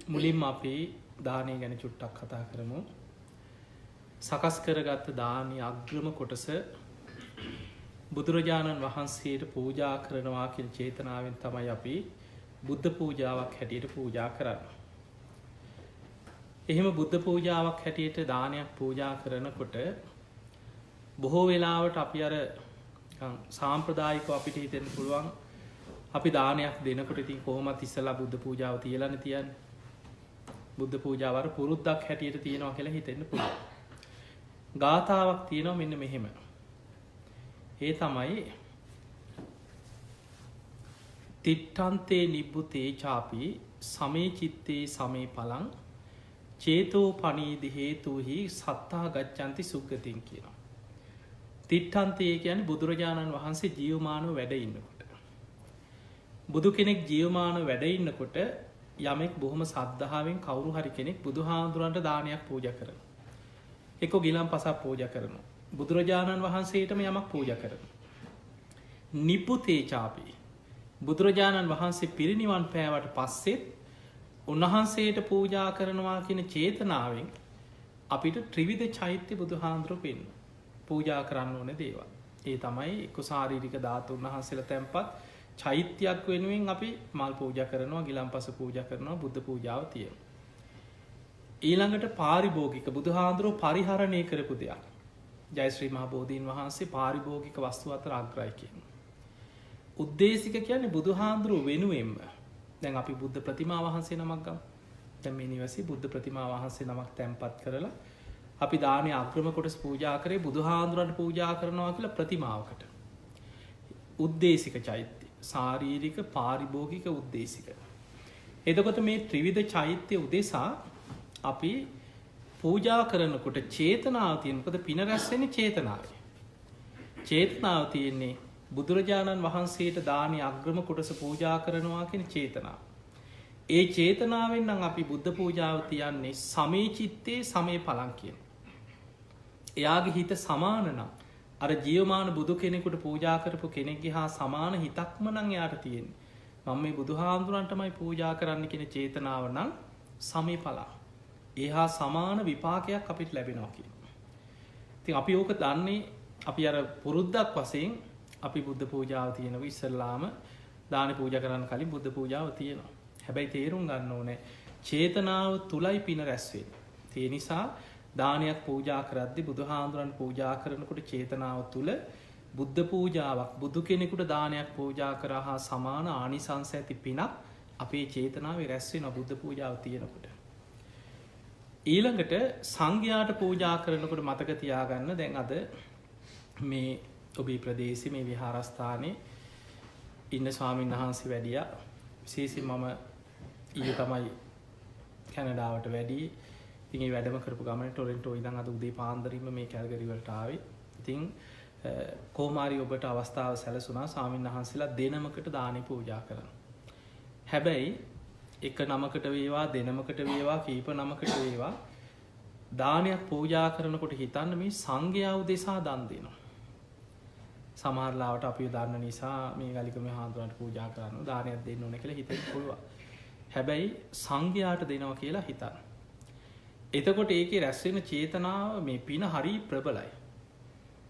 මුලින්ම අපි දානය ගැන චුට්ටක් කතා කරමු. සකස් කරගත්ත දානයේ අග්‍රම කොටස බුදුරජාණන් වහන්සේට පූජා කරනවා කියන චේතනාවෙන් තමයි අපි බුද්ධ පූජාවක් හැටියට පූජා කරන්නේ. එහෙම බුද්ධ පූජාවක් හැටියට දානයක් පූජා කරනකොට බොහෝ වෙලාවට අපි අර සාම්ප්‍රදායිකව අපිට හිතෙන්න පුළුවන් අපි දානයක් දෙනකොට ඉතින් කොහොමත් ඉස්සලා බුද්ධ පූජාව තියලානේ තියන්නේ. බුද්ධ පූජාව අර පුරුද්දක් හැටියට තියනවා කියලා හිතෙන්න පුළුවන්. ගාථාවක් තියෙනවා මෙන්න මෙහෙම. ඒ තමයි තිට්ඨන්තේ නිබ්බුතේ චාපි සමේ චිත්තේ සමේ පලං චේතෝ පනීදි හේතුහි සත්තා ගච්ඡanti සුග්ගතින් කියනවා. තිට්ඨන්තේ කියන්නේ බුදුරජාණන් වහන්සේ ජීවමානව වැඩ ඉන්නකොට. බුදු කෙනෙක් ජීවමානව වැඩ ඉන්නකොට යමෙක් බොහොම සද්ධාවෙන් කවුරු හරි කෙනෙක් බුදුහාමුදුරන්ට දානයක් පූජා කරනවා. එක්ක ගිලන්පසක් පූජා කරනවා. බුදුරජාණන් වහන්සේටම යමක් පූජා කරනවා. නිබ්බුතේ චාපි බුදුරජාණන් වහන්සේ පිරිනිවන් පෑවට පස්සෙත් උන්වහන්සේට පූජා කරනවා කියන චේතනාවෙන් අපිට ත්‍රිවිධ චෛත්‍ය බුදුහාමුදුරුවෝ පෙන්න පූජා කරන්න ඕන දේවල්. ඒ තමයි එක්ක ශාරීරික ධාතුන් වහන්සේලා තැන්පත් චෛත්‍යයක් වෙනුවෙන් අපි මල් පූජා කරනවා, ගිලන්පස පූජා කරනවා, බුද්ධ පූජාව තියෙනවා. ඊළඟට පාරිභෝගික බුදුහාමුදුරුවෝ පරිහරණය කරපු දෙයක්. ජයශ්‍රී මහ බෝධීන් වහන්සේ පාරිභෝගික වස්තු අතර අග්‍රයි කියනවා. උද්දේශික කියන්නේ බුදුහාමුදුරුවෝ වෙනුවෙන්ම. දැන් අපි බුද්ධ ප්‍රතිමා වහන්සේ නමක් ගමු. දැන් මේ නිවසේ බුද්ධ ප්‍රතිමා වහන්සේ නමක් තැන්පත් කරලා අපි දානේ අග්‍රම කොටස පූජා කරේ බුදුහාමුදුරන්ට පූජා කරනවා කියලා ප්‍රතිමාවකට. උද්දේශික චෛත්‍ය, ශාරීරික, පාරිභෝගික, උද්දේශික. එතකොට මේ ත්‍රිවිධ චෛත්‍ය උදෙසා අපි පූජා කරනකොට චේතනාව තියෙන. මොකද පින රැස් වෙන්නේ චේතනාවේ. චේතනාව තියෙන්නේ බුදුරජාණන් වහන්සේට දානේ අග්‍රම කොටස පූජා කරනවා කියන චේතනාව. ඒ චේතනාවෙන් නම් අපි බුද්ධ පූජාව තියන්නේ සමේ චිත්තේ සමේ පලං කියන. එයාගේ හිත සමාන නම් අර ජීවමාන බුදු කෙනෙකුට පූජා කරපු කෙනෙක්ගේ හා සමාන හිතක්ම නම් එයාට තියෙන්නේ. මම මේ බුදුහාමුදුරන්ටමයි පූජා කරන්න කියන චේතනාව නම් සමේ පලං. ඒහා සමාන විපාකයක් අපිට ලැබෙනවා කියනවා. ඉතින් අපි ඕක දන්නේ අපි අර පුරුද්දක් වශයෙන් අපි බුද්ධ පූජාව තියෙනවා. ඉස්සල්ලාම දාන පූජා කරන්න කලින් බුද්ධ පූජාව තියෙනවා. හැබැයි තේරුම් ගන්න ඕනේ චේතනාව තුලයි පින රැස් වෙන්නේ. ඒ නිසා දානයක් පූජා කරද්දී බුදුහාමුදුරන් පූජා කරනකොට චේතනාව තුල බුද්ධ පූජාවක් බුදු කෙනෙකුට දානයක් පූජා කරා හා සමාන ආනිසංස ඇති පිනක් අපේ චේතනාවේ රැස් වෙනවා බුද්ධ පූජාව තියෙනකොට. ඊළඟට සංඝයාට පූජා කරනකොට මතක තියාගන්න දැන් අද මේ ඔබේ ප්‍රදේශයේ මේ විහාරස්ථානයේ ඉන්න ස්වාමීන් වහන්සේ වැඩියා. විශේෂයෙන් මම ඊයේ තමයි කැනඩාවට වැඩි. ඉතින් ඒ වැඩම කරපු ගමනේ ටොරන්ටෝ ඉඳන් අද උදේ පාන්දරින්ම මේ කැල්ගරි වලට ආවේ. ඉතින් කොහොමාරි ඔබට අවස්ථාව සැලසුණා ස්වාමීන් වහන්සේලා දෙනමකට දානි පූජා කරන්න. හැබැයි එක නමකට වේවා දෙනමකට වේවා කීප නමකට වේවා දානයක් පූජා කරනකොට හිතන්න මේ සංඝයා උදෙසා දන් දෙනවා. සමහරලාවට අපි දන්න නිසා මේ ගලිකම හාමුදුරන්ට පූජා කරනවා දානයක් දෙන්න ඕන කියලා හිතෙන්න පුළුවන්. හැබැයි සංඝයාට දෙනවා කියලා හිතන්න. එතකොට ඒකේ රැස් වෙන චේතනාව මේ පින හරි ප්‍රබලයි.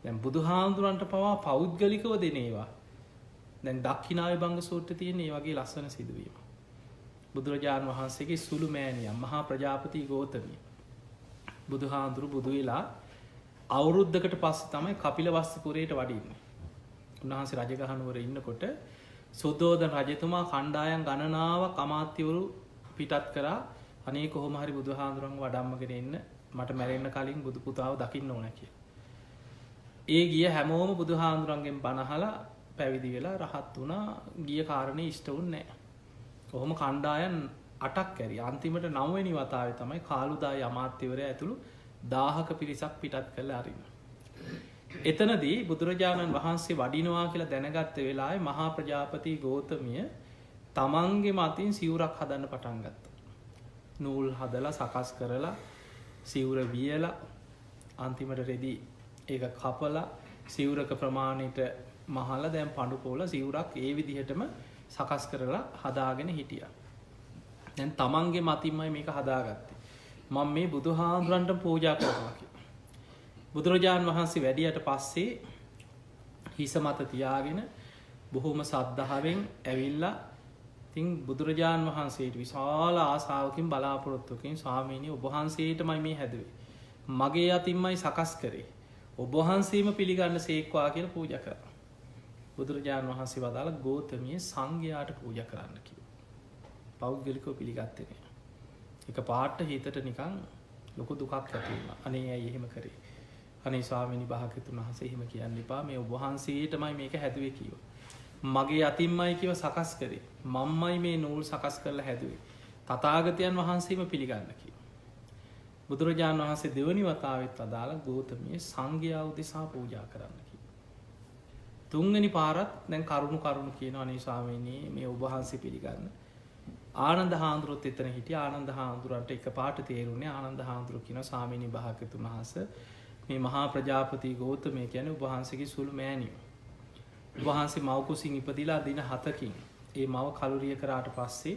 දැන් බුදුහාමුදුරන්ට පවා පෞද්ගලිකව දෙන ඒවා. දැන් දක්ඛිනාවේ බංග සූත්‍රයේ තියෙන මේ වගේ ලස්සන සිදුවීම. බුදුරජාණන් වහන්සේගේ සුළු මෑණියන් මහා ප්‍රජාපති ගෝතමිය. බුදුහාමුදුරු බුදු වෙලා අවුරුද්දකට පස්සේ තමයි කපිලවස්තුපුරයට වඩින්නේ. උන්වහන්සේ රජගහනුවර ඉන්නකොට සුද්ධෝදන රජතුමා කණ්ඩායම් ගණනාවක් අමාත්‍යවරු පිටත් කරා අනේ කොහොම හරි බුදුහාමුදුරන්ව වඩම්මගෙන එන්න මට මැරෙන්න කලින් බුදු පුතාව දකින්න ඕන කියලා. ඒ ගිය හැමෝම බුදුහාමුදුරන්ගෙන් බණ අහලා පැවිදි වෙලා රහත් වුණා. ගිය කාරණේ ඉෂ්ට වුණේ නැහැ. කොහොම කණ්ඩායම් 8ක් ඇරි. අන්තිමට 9 වෙනි වතාවේ තමයි කාලුදායි අමාත්‍යවරයා ඇතුළු 1000ක පිරිසක් පිටත් කරලා අරින්න. එතනදී බුදුරජාණන් වහන්සේ වඩිනවා කියලා දැනගත්ත වෙලාවේ මහා ප්‍රජාපති ගෝතමිය තමන්ගේ මතින් සිවුරක් හදන්න පටන් ගත්තා. නූල් හදලා සකස් කරලා සිවුර වියලා අන්තිමට රෙදි ඒක කපලා සිවුරක ප්‍රමාණයට මහලා දැන් පඳු පොළ සිවුරක් ඒ විදිහටම සකස් කරලා හදාගෙන හිටියා. දැන් තමන්ගේ මතින්මයි මේක හදාගත්තේ. මම මේ බුදුහාඳුරන්ට පූජා කරනවා කියලා. බුදුරජාණන් වහන්සේ වැඩියට පස්සේ හිස මත තියාගෙන බොහොම සද්ධාවෙන් ඇවිල්ලා ඉතින් බුදුරජාණන් වහන්සේට විශාල ආසාවකින් බලාපොරොත්තුවකින් ස්වාමීනි ඔබ වහන්සේටමයි මේ හැදුවේ. මගේ අතින්මයි සකස් කරේ. ඔබ වහන්සේම පිළිගන්න සේක්වා කියලා පූජා කරා. බුදුරජාණන් වහන්සේ වදාළ ගෝතමිය සංඝයාට පූජා කරන්න කිව්වා. පෞද්ගලිකව පිළිගත්තේ නෑ. එක පාට හිතට නිකන් ලොකු දුකක් ඇති වුණා. අනේ ඇයි එහෙම කරේ? අනේ ස්වාමීනි භාග්‍යතුන් වහන්සේ එහෙම කියන්න එපා. මේ ඔබ වහන්සේටමයි මේක හැදුවේ කිව්වා. මගේ අතින්මයි කිව්ව සකස් කරේ. මම්මයි මේ නූල් සකස් කරලා හැදුවේ. තථාගතයන් වහන්සේම පිළිගන්න කිව්වා. බුදුරජාණන් වහන්සේ දෙවනි වතාවෙත් වදාළ ගෝතමිය සංඝයා උදෙසා පූජා කරන්න කිව්වා. තුන්වෙනි පාරත් දැන් කරුණු කියනවා අනේ ස්වාමීනි මේ ඔබ වහන්සේ පිළිගන්න. ආනන්ද හාමුදුරුවොත් එතන හිටියා. ආනන්ද හාමුදුරන්ට එක පාට තේරුණේ. ආනන්ද හාමුදුරුවෝ කියනවා ස්වාමීනි භාග්‍යතුන් වහන්සේ මේ මහා ප්‍රජාපති ගෞතමය කියන්නේ ඔබ වහන්සේගේ සුළු මෑණියෝ. ඔබ වහන්සේ මව් කුසින් ඉපදිලා දින 7කින් ඒ මව කලුරිය කරාට පස්සේ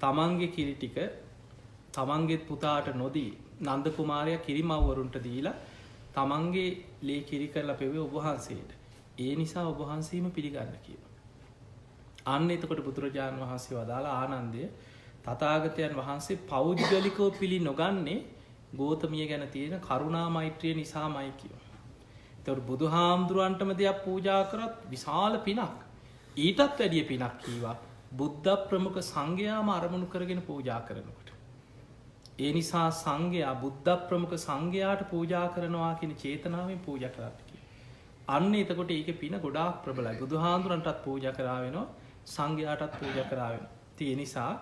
තමන්ගේ කිරි ටික තමන්ගේ පුතාට නොදී නන්ද කුමාරයා කිරිමව්වරුන්ට දීලා තමන්ගේ ලේ කිරි කරලා පෙව්වේ ඔබ වහන්සේට. ඒ නිසා ඔබ වහන්සේම පිළිගන්න කියලා. අන්න එතකොට බුදුරජාණන් වහන්සේ වදාලා ආනන්දය තථාගතයන් වහන්සේ පෞද්ගලිකව පිළි නොගන්නේ ගෝතමිය ගැන තියෙන කරුණා මෛත්‍රිය නිසාමයි කියනවා. එතකොට බුදුහාමුදුරන්ටම දෙයක් පූජා කරත් විශාල පිනක්. ඊටත් වැඩිය පිනක් කීවා බුද්ධ ප්‍රමුඛ සංඝයාම අරමුණු කරගෙන පූජා කරනකොට. ඒ නිසා සංඝයා බුද්ධ ප්‍රමුඛ සංඝයාට පූජා කරනවා කියන චේතනාවෙන් පූජා කරන්න කියනවා. අන්න එතකොට ඒකේ පින ගොඩාක් ප්‍රබලයි. බුදුහාමුදුරන්ටත් පූජා කරා වෙනවා සංඝයාටත් පූජා කරා වෙනවා. ඒ නිසා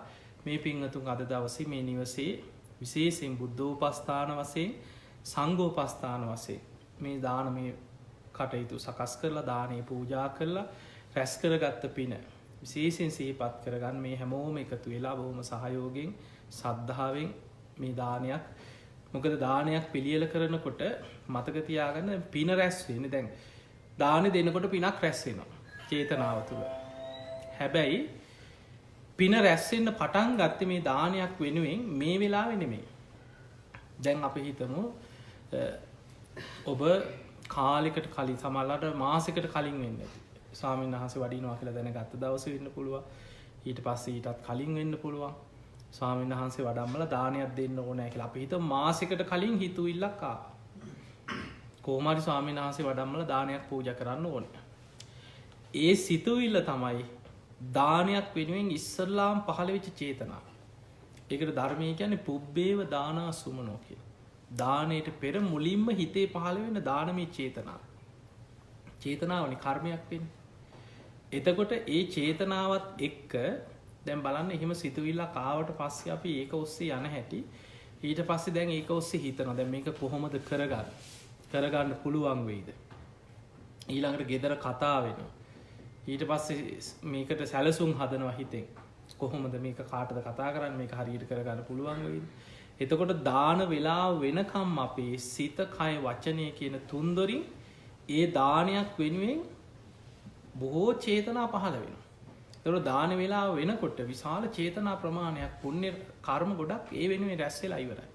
මේ පින්වතුන් අද දවසේ මේ නිවසේ විශේෂයෙන් බුද්ධෝපස්ථාන වශයෙන් සංඝෝපස්ථාන වශයෙන් මේ දානමය කටයුතු සකස් කරලා දානේ පූජා කරලා රැස් කරගත්ත පින විශේෂයෙන් සිහිපත් කරගන්න මේ හැමෝම එකතු වෙලා බොහොම සහයෝගයෙන් සද්ධාවෙන් මේ දානයක් මොකද දානයක් පිළියෙල කරනකොට මතක තියාගන්න පින රැස් වෙන්නේ දැන් දාන දෙනකොට පිනක් රැස් වෙනවා චේතනාව තුළ. හැබැයි පින රැස් වෙන්න පටන් ගත්තේ මේ දානයක් වෙනුවෙන් මේ වෙලාවේ නෙමෙයි. දැන් අපි හිතමු ඔබ කාලෙකට කලින් සමහරවිට මාසෙකට කලින් වෙන්න ඇති. ස්වාමීන් වහන්සේ වඩිනවා කියලා දැනගත්ත දවසේ වෙන්න පුළුවන්. ඊට පස්සේ ඊටත් කලින් වෙන්න පුළුවන්. ස්වාමීන් වහන්සේ වඩම්මලා දානයක් දෙන්න ඕනේ කියලා අපි හිතමු මාසෙකට කලින් හිතුවිල්ලක් ආවා. කොහොම හරි ස්වාමීන් වහන්සේ වඩම්මලා දානයක් පූජා කරන්න ඕනේ. ඒ සිතුවිල්ල තමයි දානයක් වෙනුවෙන් ඉස්සල්ලාම් පහළ වෙච්ච චේතනාව. ඒකට ධර්මයේ කියන්නේ පුබ්බේව දානා සුමනෝ කියලා. දානයට පෙර මුලින්ම හිතේ පහළ වෙන දානමය චේතනාව. චේතනාවනේ කර්මයක් වෙන්නේ. එතකොට ඒ චේතනාවත් එක්ක දැන් බලන්න එහෙම සිතුවිල්ලක් ආවට පස්සේ අපි ඒක ඔස්සේ යන හැටි ඊට පස්සේ දැන් ඒක ඔස්සේ හිතනවා. දැන් මේක කොහොමද කරගන්න පුළුවන් වෙයිද? ඊළඟට ගෙදර කතා වෙනවා. ඊට පස්සේ මේකට සැලසුම් හදනවා හිතෙන්. කොහොමද මේක කාටද කතා කරන්නේ මේක හරියට කරගන්න පුළුවන් වෙයිද? එතකොට දාන වෙලාව වෙනකම් අපේ සිත කය වචනය කියන තුන්දොරින් ඒ දානයක් වෙනුවෙන් බොහෝ චේතනා පහළ වෙනවා. එතකොට දාන වෙලාව වෙනකොට විශාල චේතනා ප්‍රමාණයක් පුණ්‍ය කර්ම ගොඩක් ඒ වෙනුවෙන් රැස් වෙලා ඉවරයි.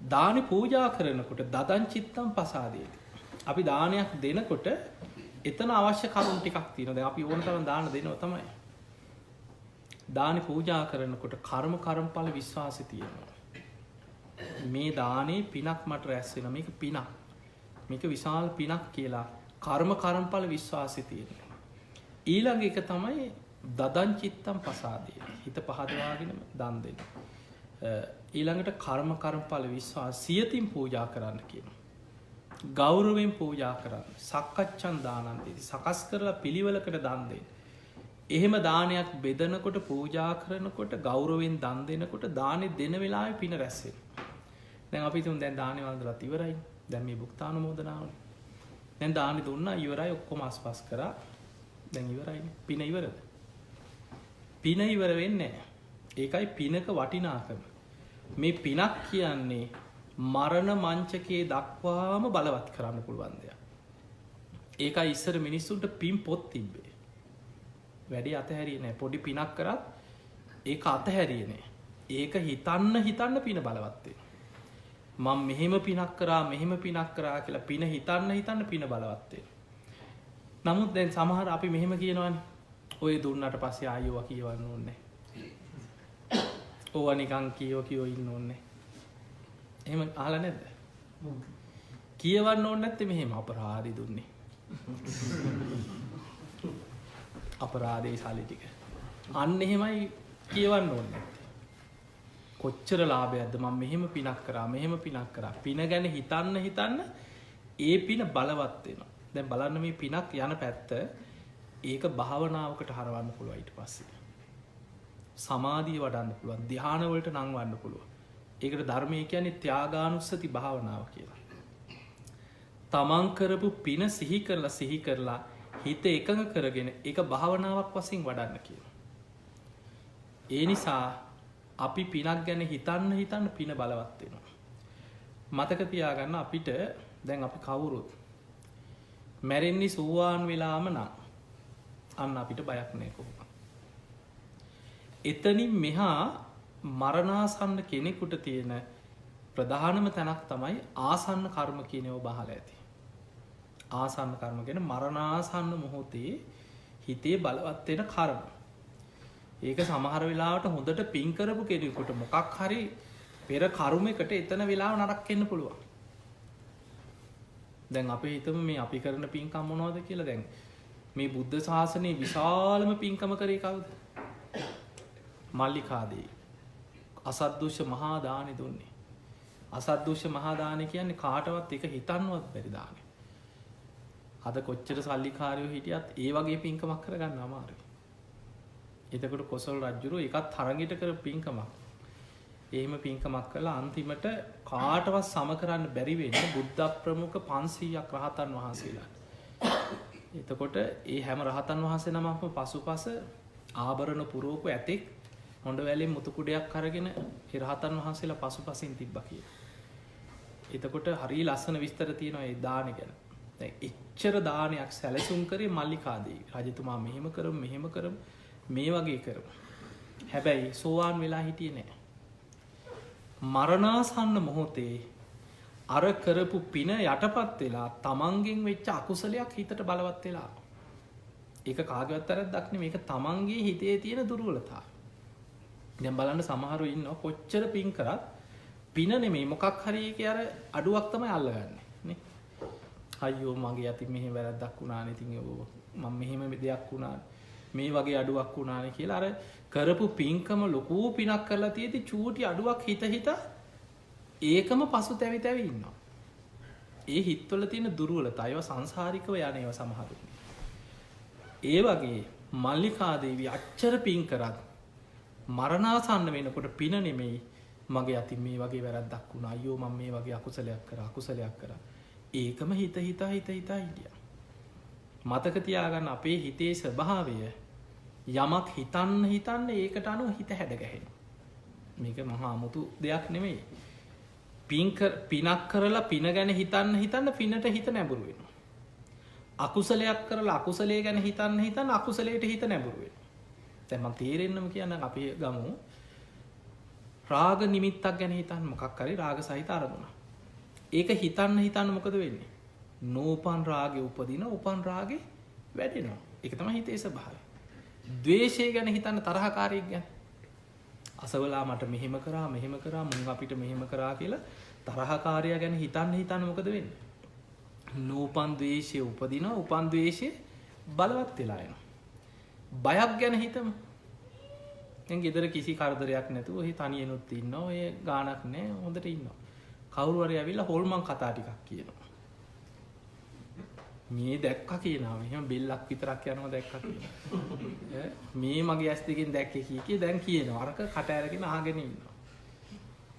දාන පූජා කරනකොට දදං චිත්තං පසාදේති. අපි දානයක් දෙනකොට එතන අවශ්‍ය කරුණු ටිකක් තියෙනවා. දැන් අපි ඕන තරම් දාන දෙනවා තමයි. දාන පූජා කරනකොට කර්මඵල විශ්වාසය තියෙනවා. මේ දානේ පිනක් මට රැස් වෙනවා. මේක පිනක්. මේක විශාල පිනක් කියලා කර්මඵල විශ්වාසය තියෙනවා. ඊළඟ එක තමයි දදං චිත්තං පසාදේ. හිත පහදවාගෙන දන් දෙන්න. ඊළඟට කර්මඵල විශ්වාස සියතින් පූජා කරන්න කියනවා. ගෞරවයෙන් පූජා කරන්න. සක්කච්ඡන් දානන් දෙති. සකස් කරලා පිළිවෙලකට දන් දෙන්න. එහෙම දානයක් බෙදනකොට පූජා කරනකොට ගෞරවයෙන් දන් දෙනකොට දානෙ දෙන වෙලාවේ පින රැස් වෙනවා. දැන් අපි තුන් දැන් දානෙ වන්දනත් ඉවරයි. දැන් මේ භුක්තානුමෝදනාවනේ. දැන් දානෙ දුන්නා ඉවරයි ඔක්කොම අස්පස් කරා. දැන් ඉවරයිනේ. පින ඉවරද? පින ඉවර වෙන්නේ නැහැ. ඒකයි පිනක වටිනාකම. මේ පිනක් කියන්නේ මරණ මංචකයේ දක්වාම බලවත් කරන්න පුළුවන් දෙයක්. ඒකයි ඉස්සර මිනිස්සුන්ට පින් පොත් තිබ්බේ. වැඩි අතහැරියේ නැහැ. පොඩි පිනක් කරත් ඒක අතහැරියනේ. ඒක හිතන්න පින බලවත්තේ. මම මෙහෙම පිනක් කරා මෙහෙම පිනක් කරා කියලා පින හිතන්න පින බලවත්තේ. නමුත් දැන් සමහර අපි මෙහෙම කියනවනේ. ඔය දුන්නට පස්සේ ආයෙවා කියවන්න ඕනේ. ඕවා නිකන් කියෝ ඉන්න ඕනේ. එහෙම අහලා නැද්ද? කියවන්න ඕනේ නැත්තේ මෙහෙම අපරාධي දුන්නේ. අපරාධේ සල්ලි ටික. අන්න එහෙමයි කියවන්න ඕනේ නැත්තේ. කොච්චර ලාභයක්ද මම මෙහෙම පිනක් කරා පින ගැන හිතන්න ඒ පින බලවත් වෙනවා. දැන් බලන්න මේ පිනක් යන පැත්ත ඒක භාවනාවකට හරවන්න පුළුවන් ඊට පස්සේ. සමාධිය වඩන්න පුළුවන්, ධ්‍යාන වලට නංවන්න පුළුවන්. ඒකට ධර්මයේ කියන්නේ ත්‍යාගානුස්සති භාවනාව කියලා. තමන් කරපු පින සිහි කරලා හිත එකඟ කරගෙන ඒක භාවනාවක් වශයෙන් වඩන්න කියලා. ඒ නිසා අපි පිනක් ගැන හිතන්න පින බලවත් වෙනවා. මතක තියාගන්න අපිට දැන් අපි කවුරුත් මැරෙන්නේ සෝවාන් වෙලාම නම් අන්න අපිට බයක් නෑ කොහොමද. එතනින් මෙහා මරණාසන්න කෙනෙකුට තියෙන ප්‍රධානම තැනක් තමයි ආසන්න කර්ම කියනව බහලා ඇති. ආසන්න කර්ම කියන මරණාසන්න මොහොතේ හිතේ බලවත් වෙන කර්ම. ඒක සමහර වෙලාවට හොඳට පින් කරපු කෙනෙකුට මොකක් හරි පෙර කර්මයකට එතන වෙලාව නරක වෙන්න පුළුවන්. දැන් අපි හිතමු මේ අපි කරන පින්කම් මොනවද කියලා. දැන් මේ බුද්ධ ශාසනයේ විශාලම පින්කම කරේ කවුද? මල්ලිකාදේවි. අසද්දුෂ්‍ය මහා දානෙ දුන්නේ. අසද්දුෂ්‍ය මහා දානෙ කියන්නේ කාටවත් එක හිතන්නවත් බැරි දානෙ. අද කොච්චර සල්ලිකාරයෝ හිටියත් ඒ වගේ පින්කමක් කරගන්න අමාරුයි. එතකොට කොසල් රජුරෝ ඒකත් තරගෙට කර පින්කමක්. එහෙම පින්කමක් කළා අන්තිමට කාටවත් සම කරන්න බැරි වෙන්නේ බුද්ධ ප්‍රමුඛ 500ක් රහතන් වහන්සේලා. එතකොට ඒ හැම රහතන් වහන්සේ නමක්ම පසුපස ආභරණ පුරවපු ඇතෙක් හොඬ වැලේ මුතු කුඩයක් අරගෙන ඒ රහතන් වහන්සේලා පසුපසින් තිබ්බා කියලා. එතකොට හරිය ලස්සන විස්තර තියෙනවා ඒ දාන ගැන. දැන් එච්චර දානයක් සැලසුම් කරේ මල්ලිකාදේවි. රජතුමා මෙහෙම කරමු මේ වගේ කරමු. හැබැයි සෝවාන් වෙලා හිටියේ නෑ. මරණාසන්න මොහොතේ අර කරපු පින යටපත් වෙලා තමන්ගෙන් වෙච්ච අකුසලයක් හිතට බලවත් වෙලා. ඒක කාගේවත් වැරද්දක් නෙමෙයි. මේක තමන්ගේ හිතේ තියෙන දුර්වලතාවය. දැන් බලන්න සමහරව ඉන්නවා කොච්චර පින් කරත් පින නෙමෙයි මොකක් හරි ඒකේ අර අඩුවක් තමයි අල්ලගන්නේ නේ. අයියෝ මගේ අතින් මෙහෙම වැරද්දක් වුණානේ. ඉතින් මම මෙහෙම දෙයක් වුණා. මේ වගේ අඩුවක් වුණානේ කියලා අර කරපු පින්කම ලොකු පිනක් කරලා තියෙදි චූටි අඩුවක් හිත ඒකම පසුතැවි ඉන්නවා. ඒ හිතවල තියෙන දුර්වලතාවය සංසාරිකව යන ඒවා සමහරු. ඒ වගේ මල්ලිකාදේවි අච්චර පින් කරත් මරණාසන්න වෙනකොට පින නෙමෙයි මගේ අතින් මේ වගේ වැරද්දක් වුණා. අයියෝ මම මේ වගේ අකුසලයක් කරා. ඒකම හිත හිටියා. මතක තියාගන්න අපේ හිතේ ස්වභාවය යමක් හිතන්න ඒකට අනුව හිත හැඩගැහෙනවා. මේක මහා අමුතු දෙයක් නෙමෙයි. පිනක් කරලා පින ගැන හිතන්න පිනට හිත නැඹුරු වෙනවා. අකුසලයක් කරලා අකුසලයේ ගැන හිතන්න අකුසලයට හිත නැඹුරු වෙනවා. දැන් මම තේරෙන්නම කියන්නම් අපි ගමු රාග නිමිත්තක් ගැන හිතන්න මොකක් හරි රාග සහිත අරමුණක්. ඒක හිතන්න මොකද වෙන්නේ? නෝපන් රාගේ උපදින උපන් රාගේ වැඩෙනවා. ඒක තමයි හිතේ ස්වභාවය. ද්වේෂය ගැන හිතන්න තරහකාරයෙක් ගැන. අසවලා මට මෙහෙම කරා මුන් අපිට මෙහෙම කරා කියලා තරහකාරයා ගැන හිතන්න මොකද වෙන්නේ? නෝපන් ද්වේෂය උපදිනවා උපන් ද්වේෂය බලවත් වෙලා යනවා. බයක් ගැන හිතමු. දැන් ගෙදර කිසි කරදරයක් නැතුව ඔහි තනියෙනුත් ඉන්නවා. ඔය ගාණක් නැහැ හොඳට ඉන්නවා. කවුරු හරි ඇවිල්ලා හොල්මන් කතා ටිකක් කියනවා. මේ දැක්කා කියනවා. එහෙනම් බෙල්ලක් විතරක් යනවා දැක්කා කියනවා. මේ මගේ ඇස් දෙකෙන් දැක්කේ කීකේ දැන් කියනවා. අරක කට ඇරගෙන අහගෙන ඉන්නවා.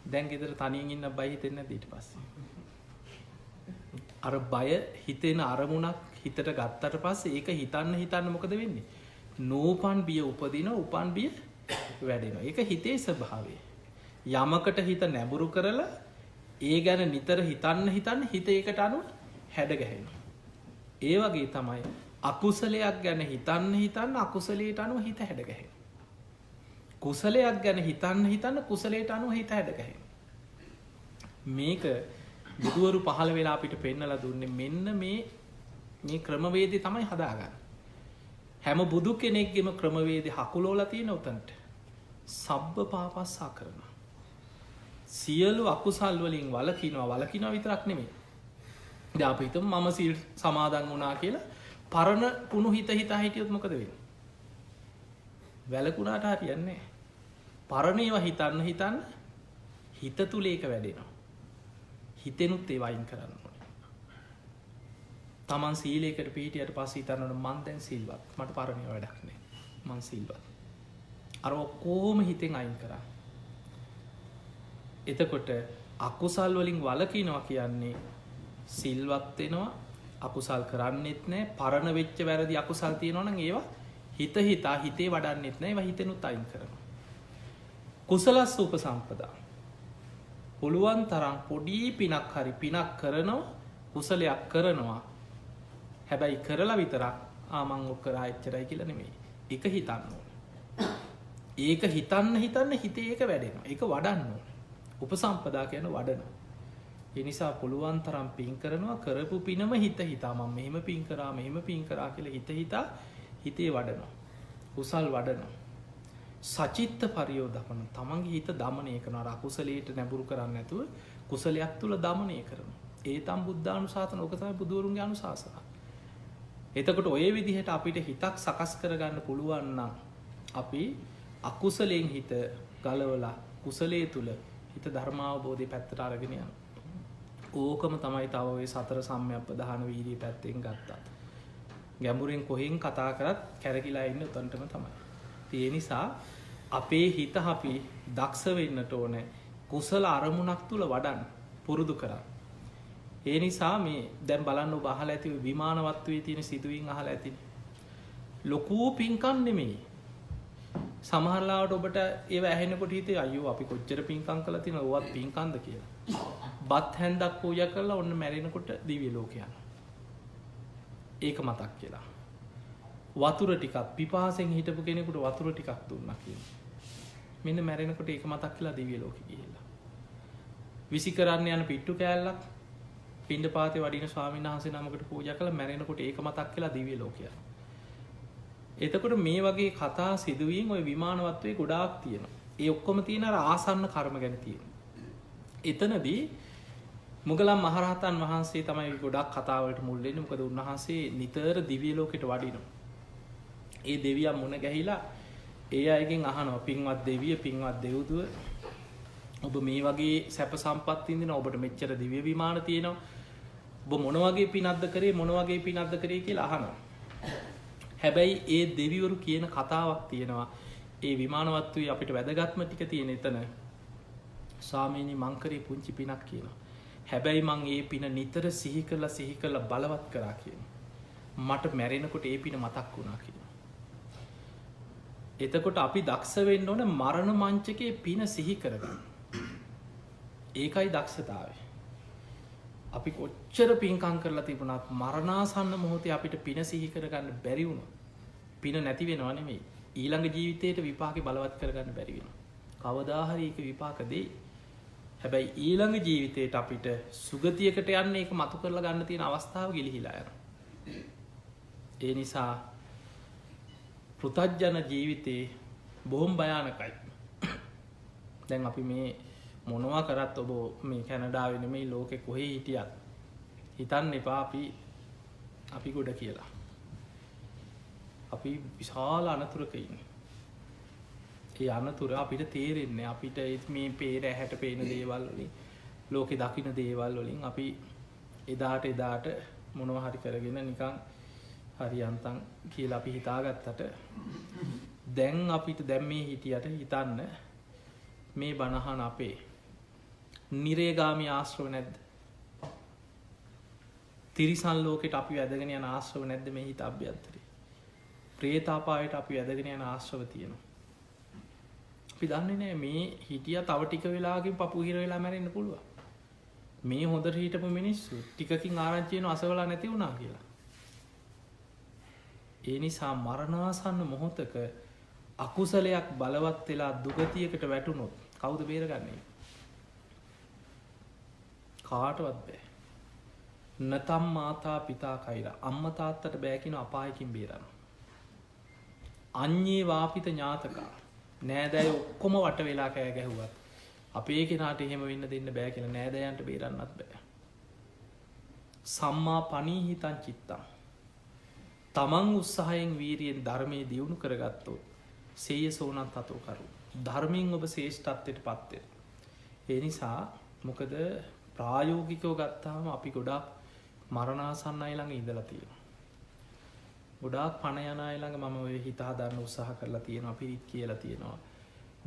දැන් ගෙදර තනියෙන් ඉන්න බය හිතෙන්නේ නැද්ද ඊට පස්සේ? අර බය හිතෙන අරමුණක් හිතට ගත්තට පස්සේ ඒක හිතන්න මොකද වෙන්නේ? නෝපන් බිය උපදින උපන් බිය වැඩෙනවා. ඒක හිතේ ස්වභාවය. යමකට හිත නැඹුරු කරලා ඒ ගැන නිතර හිතන්න හිත ඒකට අනුව හැඩගැහෙනවා. ඒ වගේ තමයි අකුසලයක් ගැන හිතන්න අකුසලයට අනුව හිත හැඩගැහෙනවා. කුසලයක් ගැන හිතන්න කුසලයට අනුව හිත හැඩගැහෙන. මේක බුදුවරු පහළ වෙලා අපිට පෙන්නලා දුන්නේ මෙන්න මේ ක්‍රමවේදය තමයි හදාගන්න. හැම බුදු කෙනෙක්ගෙම ක්‍රමවේදය හකුලෝලා තියෙන උතන්ට සබ්බ පාපස්සා කරනවා. සියලු අකුසල් වලින් වලකිනවා විතරක් නෙමෙයි. දැන් අපි හිතමු මම සීල් සමාදන් වුණා කියලා පරණ කුණු හිතා හිටියොත් මොකද වෙන්නේ? වැලකුණාට හරියන්නේ නැහැ. පරණ ඒවා හිතන්න හිත තුල ඒක වැඩෙනවා. හිතෙනුත් ඒවා අයින් කරන්න ඕනේ. Taman සීලයකට පිළිටියට පස්සේ හිතනවනේ මං දැන් සිල්වත්. මට පරණ ඒවා වැඩක් නැහැ. මං සිල්වත්. අර ඔක්කොම හිතෙන් අයින් කරා. එතකොට අකුසල් වලින් වලකිනවා කියන්නේ සිල්වත් වෙනවා, අකුසල් කරන්නෙත් නැහැ, පරණ වෙච්ච වැරදි අකුසල් තියෙනවා නම් ඒවා හිතේ වඩන්නෙත් නැහැ, ඒවා හිතෙනුත් අයින් කරනවා. කුසලස්ස උපසම්පදා. පුළුවන් තරම් පොඩි පිනක් හරි පිනක් කරනවා, කුසලයක් කරනවා. හැබැයි කරලා විතරක් මං ඔක් කරා එච්චරයි කියලා නෙමෙයි. ඒක හිතන්න ඕනේ. ඒක හිතන්න හිතේ ඒක වැඩෙනවා. ඒක වඩන්න ඕනේ. උපසම්පදා කියන වඩනවා. ඒ නිසා පුළුවන් තරම් පින් කරනවා, කරපු පිනම හිතා මම මෙහෙම පින් කරා කියලා හිතේ වඩනවා. කුසල් වඩනවා. සචිත්ත පරියෝධපන තමන්ගේ හිත දමනය කරනවා. අකුසලයට නැඹුරු කරන්නේ නැතුව කුසලයක් තුල දමනය කරනවා. ඒ තම බුද්ධානුශාසන ඔක තමයි බුදුවරුන්ගේ අනුශාසන. එතකොට ඔය විදිහට අපිට හිතක් සකස් කරගන්න පුළුවන් නම් අපි අකුසලයෙන් හිත ගලවලා කුසලයේ තුල හිත ධර්මාවබෝධය පැත්තට අරගෙන යනවා. ඕකම තමයි තව ඔය සතර සම්‍යක්ප්‍රධාන වීර්ය පැත්තෙන් ගත්තා. ගැඹුරින් කොහෙන් කතා කරත් කැරකිලා ඉන්න උතන්ටම තමයි. ඒ නිසා අපේ හිත අපි දක්ෂ වෙන්නට ඕනේ කුසල අරමුණක් තුල වඩන්න පුරුදු කරන්න. ඒ නිසා මේ දැන් බලන්න ඔබ අහලා ඇති විමානවත්වයේ තියෙන සිදුවීම් අහලා ඇති. ලොකු පින්කම් නෙමෙයි. සමහරලාවට ඔබට ඒව ඇහෙනකොට හිතේ අයියෝ අපි කොච්චර පින්කම් කළා තියෙනවද ඔවත් පින්කම්ද කියලා. බත් හැන්දක් පූජා කරලා ඔන්න මැරෙනකොට දිව්‍ය ලෝක යනවා. ඒක මතක් කියලා. වතුර ටිකක් පිපාසෙන් හිටපු කෙනෙකුට වතුර ටිකක් දුන්නා කියලා. මෙන්න මැරෙනකොට ඒක මතක් කියලා දිව්‍ය ලෝකෙ ගිහිල්ලා. විසි කරන්න යන පිට්ටු කෑල්ලක් පිණ්ඩපාතේ වඩින ස්වාමීන් වහන්සේ නමකට පූජා කළා මැරෙනකොට ඒක මතක් කියලා දිව්‍ය ලෝකය යනවා. එතකොට මේ වගේ කතා සිදුවීම් ওই විමානවත්වයේ ගොඩාක් තියෙනවා. ඒ ඔක්කොම තියෙන අර ආසන්න කර්ම ගැන තියෙනවා. එතනදී මුගලන් මහරහතන් වහන්සේ තමයි ගොඩක් කතා වලට මුල් වෙන්නේ. මොකද උන්වහන්සේ නිතර දිව්‍ය ලෝකෙට වඩිනවා. ඒ දෙවියන් මුණ ගැහිලා ඒ අයගෙන් අහනවා පින්වත් දෙවිය, පින්වත් දෙව්දුව ඔබ මේ වගේ සැප සම්පත් විඳින ඔබට මෙච්චර දිව්‍ය විමාන තියෙනවා. ඔබ මොන වගේ පිනක්ද කරේ කියලා අහනවා. හැබැයි ඒ දෙවිවරු කියන කතාවක් තියෙනවා. ඒ විමානවත්වයේ අපිට වැදගත්ම ටික තියෙන එතන. ස්වාමීනි මං කරේ පුංචි පිනක් කියනවා. හැබැයි මං ඒ පින නිතර සිහි කරලා බලවත් කරා කියනවා. මට මැරෙනකොට ඒ පින මතක් වුණා කියනවා. එතකොට අපි දක්ෂ වෙන්න ඕන මරණ මංචකයේ පින සිහි කරගන්න. ඒකයි දක්ෂතාවය. අපි කොච්චර පින්කම් කරලා තිබුණත් මරණාසන්න මොහොතේ අපිට පින සිහි කරගන්න බැරි වුණොත් පින නැති වෙනව නෙමෙයි ඊළඟ ජීවිතේට විපාකේ බලවත් කරගන්න බැරි වෙනවා. කවදා හරි ඒක විපාක දෙයි. හැබැයි ඊළඟ ජීවිතේට අපිට සුගතියකට යන්න ඒක මතු කරලා ගන්න තියෙන අවස්ථාව ගිලිහිලා යනවා. ඒ නිසා පෘථග්ජන ජීවිතේ බොහොම භයානකයි. දැන් අපි මේ මොනවා කරත් ඔබ මේ කැනඩාවේ නෙමෙයි ලෝකෙ කොහේ හිටියත් හිතන්න එපා අපි ගොඩ කියලා. අපි විශාල අනතුරක ඉන්නේ. ඒ අනතුර අපිට තේරෙන්නේ අපිට මේ පේර ඇහැට පේන දේවල් වලින් ලෝකෙ දකින්න දේවල් වලින් අපි එදාට මොනවා හරි කරගෙන නිකන් හරියන්තම් කියලා අපි හිතාගත්තට දැන් අපිට දැන් මේ හිටියට හිතන්න මේ බණහන අපේ නිරේගාමී ආශ්‍රව නැද්ද? තිරිසන් ලෝකෙට අපි වැදගෙන යන ආශ්‍රව නැද්ද මේ හිත අභ්‍යන්තරේ? ප්‍රේතාපායට අපි වැදගෙන යන ආශ්‍රව තියෙනවා. අපි දන්නේ නැහැ මේ හිටියා තව ටික වෙලාවකින් පපු හිර වෙලා මැරෙන්න පුළුවන්. මේ හොඳට හිටපු මිනිස්සු ටිකකින් ආරංචි වෙන අසවලා නැති වුණා කියලා. ඒ නිසා මරණාසන්න මොහොතක අකුසලයක් බලවත් වෙලා දුගතියකට වැටුනොත් කවුද බේරගන්නේ? කාටවත් බෑ. නතම් මාතා පිතා කෛරා. අම්මා තාත්තට බෑ කියන අපායකින් බේරන්න. අඤ්ඤේ වාපිත ඥාතකා. නෑදෑයෝ ඔක්කොම වට වෙලා කෑ ගැහුවත් අපේ කෙනාට එහෙම වෙන්න දෙන්න බෑ කියලා නෑදෑයන්ට බේරන්නත් බෑ. සම්මා පනීහිතං චිත්තං. තමන් උත්සාහයෙන් වීරියෙන් ධර්මයේ දියුණු කරගත්තොත් සේය සෝනං තතෝ කරු. ධර්මයෙන් ඔබ ශ්‍රේෂ්ඨත්වයට පත් වෙනවා. ඒ නිසා මොකද ප්‍රායෝගිකව ගත්තාම අපි ගොඩාක් මරණාසන්න අය ළඟ ඉඳලා තියෙනවා. ගොඩාක් පණ යන අය ළඟ මම ඔය හිත හදන්න උත්සාහ කරලා තියෙනවා, පිරිත් කියලා තියෙනවා.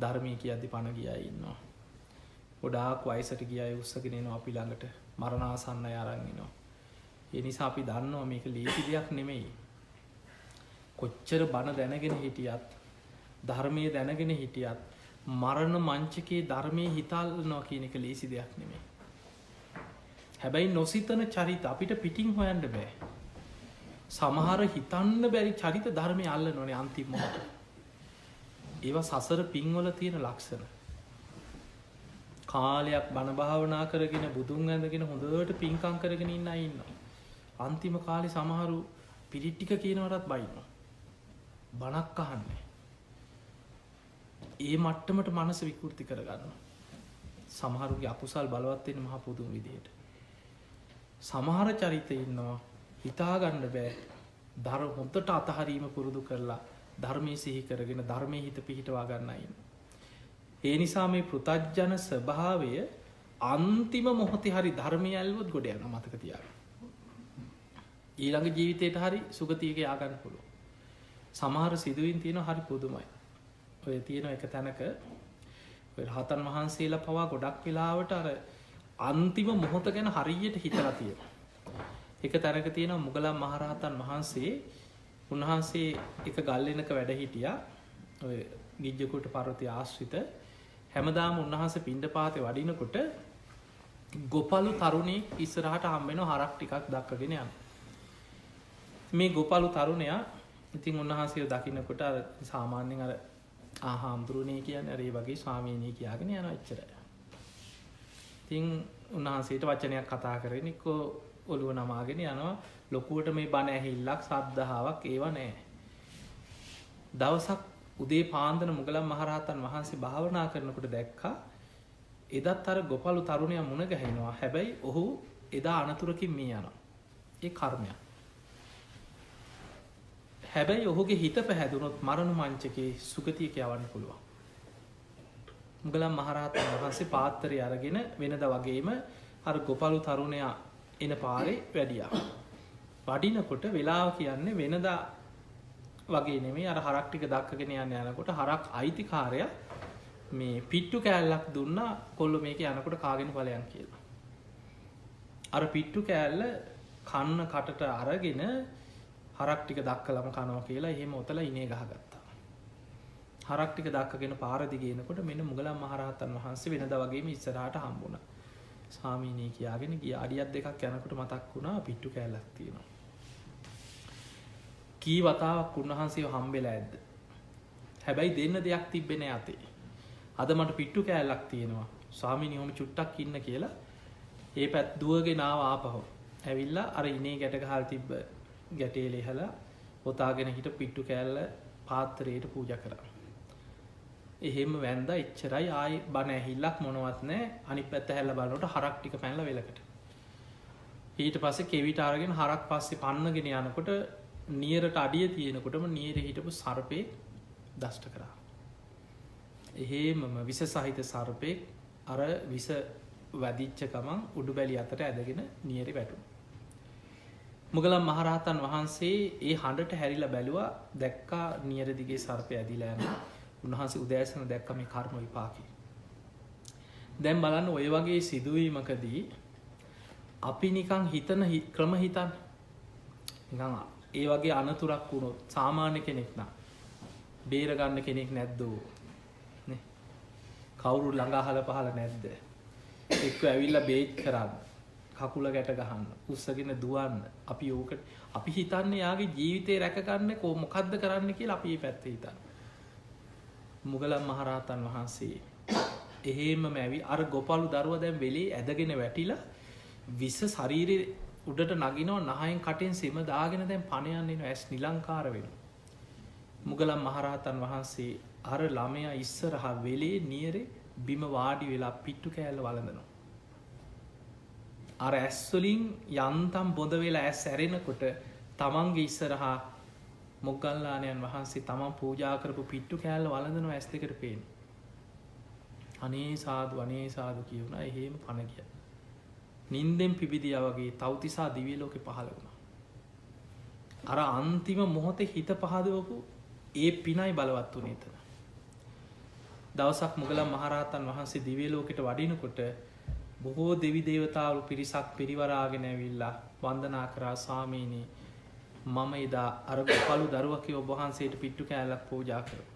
ධර්මයේ කියද්දි පණ ගියා ඉන්නවා. ගොඩාක් වයසට ගිය අය උස්සගෙන එනවා අපි ළඟට. මරණාසන්න අය අරන් එනවා. ඒ නිසා අපි දන්නවා මේක ලේසි දෙයක් නෙමෙයි. කොච්චර බණ දැනගෙන හිටියත්, ධර්මයේ දැනගෙන හිටියත් මරණ මංචකයේ ධර්මයේ හිතල්නවා කියන එක ලේසි දෙයක් නෙමෙයි. හැබැයි නොසිතන චරිත අපිට පිටින් හොයන්න බෑ. සමහර හිතන්න බැරි චරිත ධර්මය අල්ලනවනේ අන්තිම මොහොතේ. ඒවා සසර පින්වල තියෙන ලක්ෂණ. කාලයක් බණ භාවනා කරගෙන බුදුන් ඇඳගෙන හොඳට පින්කම් කරගෙන ඉන්න අය ඉන්නවා. අන්තිම කාලේ සමහරු පිරිත් ටික කියනවටත් බයිනවා. බණක් අහන්නේ. ඒ මට්ටමට මනස විකෘති කරගන්නවා. සමහරුගේ අකුසල් බලවත් වෙන මහ පුදුම විදියට. සමහර චරිත ඉන්නවා හිතා ගන්න බෑ. හොඳට අතහරීම පුරුදු කරලා ධර්මයේ සිහි කරගෙන ධර්මයේ හිත පිහිටවා ගන්න අය ඉන්නවා. ඒ නිසා මේ පෘතජ්ජන ස්වභාවය අන්තිම මොහොතේ හරි ධර්මය ඇල්ලුවොත් ගොඩ යනවා මතක තියාගන්න. ඊළඟ ජීවිතේට හරි සුගතියක යා ගන්න පුළුවන්. සමහර සිදුවීම් තියෙනවා හරි පුදුමයි. ඔය තියෙන එක තැනක ඔය රහතන් වහන්සේලා පවා ගොඩක් වෙලාවට අර අන්තිම මොහොත ගැන හරියට හිතලා තියෙනවා. එක තැනක තියෙනවා මුගලන් මහරහතන් වහන්සේ උන්වහන්සේ එක ගල්ලෙනක වැඩ හිටියා. ඔය ගිජ්ජකූට පර්වතය ආශ්‍රිත හැමදාම උන්වහන්සේ පිණ්ඩපාතේ වඩිනකොට ගොපලු තරුණයෙක් ඉස්සරහට හම්බ වෙනවා හරක් ටිකක් දක්කගෙන යන. මේ ගොපලු තරුණයා ඉතින් උන්වහන්සේව දකින්නකොට අර සාමාන්‍යයෙන් අර හාමුදුරුවනේ කියන්නේ අර ඒ වගේ ස්වාමීනි කියාගෙන යනවා එච්චරයි. ඉතින් උන්වහන්සේට වචනයක් කතා කරගෙන එක්කෝ ඔළුව නමාගෙන යනවා. ලොකුවට මේ බණ ඇහිල්ලක් සද්ධාාවක් ඒව නැහැ. දවසක් උදේ පාන්දර මුගලන් මහරහතන් වහන්සේ භාවනා කරනකොට දැක්කා එදත් අර ගොපලු තරුණයා මුණ ගැහෙනවා. හැබැයි ඔහු එදා අනතුරකින් මිය යනවා. ඒ කර්මයක්. හැබැයි ඔහුගේ හිත පැහැදුනොත් මරණ මංචකේ සුගතියක යවන්න පුළුවන්. මුගලන් මහරහතන් වහන්සේ පාත්තරය අරගෙන වෙනද වගේම අර ගොපලු තරුණයා එන පාරේ වැඩියා. වඩිනකොට වෙලාව කියන්නේ වෙනදා වගේ නෙමෙයි අර හරක් ටික දක්කගෙන යනකොට හරක් අයිතිකාරයා මේ පිට්ටු කෑල්ලක් දුන්නා කොල්ල මේක යනකොට කාගෙන ඵලයන් කියලා. අර පිට්ටු කෑල්ල කන්න කටට අරගෙන හරක් ටික දක්කලම කනවා කියලා එහෙම ඔතලා ඉනේ ගහගත්තා. හරක් ටික දක්කගෙන පාර දිගේ එනකොට මෙන්න මුගලන් මහරහතන් වහන්සේ වෙනදා වගේම ඉස්සරහට හම්බුණා. ස්වාමීනි කියාගෙන ගියා. අඩියක් දෙකක් යනකොට මතක් වුණා පිට්ටු කෑල්ලක් තියෙනවා. කී වතාවක් උන්වහන්සේව හම්බෙලා ඇද්ද? හැබැයි දෙන්න දෙයක් තිබ්බේ නෑ අතේ. අද මට පිට්ටු කෑල්ලක් තියෙනවා. ස්වාමීනි ඔහොම චුට්ටක් ඉන්න කියලා ඒ පැත් දුවගෙන ආව ආපහු. ඇවිල්ලා අර ඉනේ ගැට ගහලා තිබ්බ ගැටේ ලෙහලා පොතාගෙන හිට පිට්ටු කෑල්ල පාත්‍රයට පූජා කරා. එහෙම වැන්දා එච්චරයි ආයි බණ ඇහිල්ලක් මොනවත් නැහැ. අනිත් පැත්ත හැල්ලා බලනකොට හරක් ටික පැනලා වෙලකට. ඊට පස්සේ කෙවිත අරගෙන හරක් පස්සේ පන්නගෙන යනකොට නියරට අඩිය තියෙනකොටම නියරේ හිටපු සර්පේ දෂ්ට කරා. එහෙමම විස සහිත සර්පෙක් අර විස වැදිච්ච ගමන් උඩුබැලි අතට ඇදගෙන නියරේ වැටුණා. මුගලන් මහරහතන් වහන්සේ ඒ හඬට හැරිලා බැලුවා දැක්කා නියර දිගේ සර්පය ඇදිලා යනවා. උන්වහන්සේ උදෑසන දැක්ක මේ කර්ම විපාකේ. දැන් බලන්න ඔය වගේ සිදුවීමකදී අපි නිකන් හිතන ක්‍රම හිතන්න. නිකන් ඒ වගේ අනතුරක් වුණොත් සාමාන්‍ය කෙනෙක් නම් බේර ගන්න කෙනෙක් නැද්දෝ නේ? කවුරු ළඟ අහල පහල නැද්ද? එක්ක ඇවිල්ලා බේත් කරන්න, කකුල ගැට ගහන්න, උස්සගෙන දුවන්න. අපි ඕකට අපි හිතන්නේ යාගේ ජීවිතේ රැක ගන්න මොකද්ද කරන්න කියලා අපි මේ පැත්තේ හිතන්නේ. මුගලන් මහරහතන් වහන්සේ එහෙම මැවි අර ගොපලු දරුවා දැන් වෙලේ ඇදගෙන වැටිලා විස ශරීරේ උඩට නගිනවා නහයෙන් කටෙන් සෙම දාගෙන දැන් පණ යන්න එනවා ඇස් නිලංකාර වෙනවා. මුගලන් මහරහතන් වහන්සේ අර ළමයා ඉස්සරහා වෙලේ නියරේ බිම වාඩි වෙලා පිට්ටු කෑල්ල වළඳනවා. අර ඇස් වලින් යන්තම් බොඳ වෙලා ඇස් ඇරෙනකොට තමන්ගේ ඉස්සරහා මොග්ගල්ලාණන් වහන්සේ තමන් පූජා කරපු පිට්ටු කෑල්ල වළඳනවා ඇස් දෙකට පේන. අනේ සාදු කියුණා එහෙම පණ ගියා. නින්දෙන් පිබිදියා වගේ තව්තිසා දිව්‍ය ලෝකේ පහළ වුණා. අර අන්තිම මොහොතේ හිත පහදවපු ඒ පිනයි බලවත් වුණේ එතන. දවසක් මුගලන් මහරහතන් වහන්සේ දිව්‍ය ලෝකෙට වඩිනකොට බොහෝ දෙවි දේවතාවු පිරිසක් පිරිවරාගෙන ඇවිල්ලා වන්දනා කරා ස්වාමීනි මම එදා අර ගොපලු දරුවකේ ඔබ වහන්සේට පිට්ටු කෑල්ලක් පූජා කරා.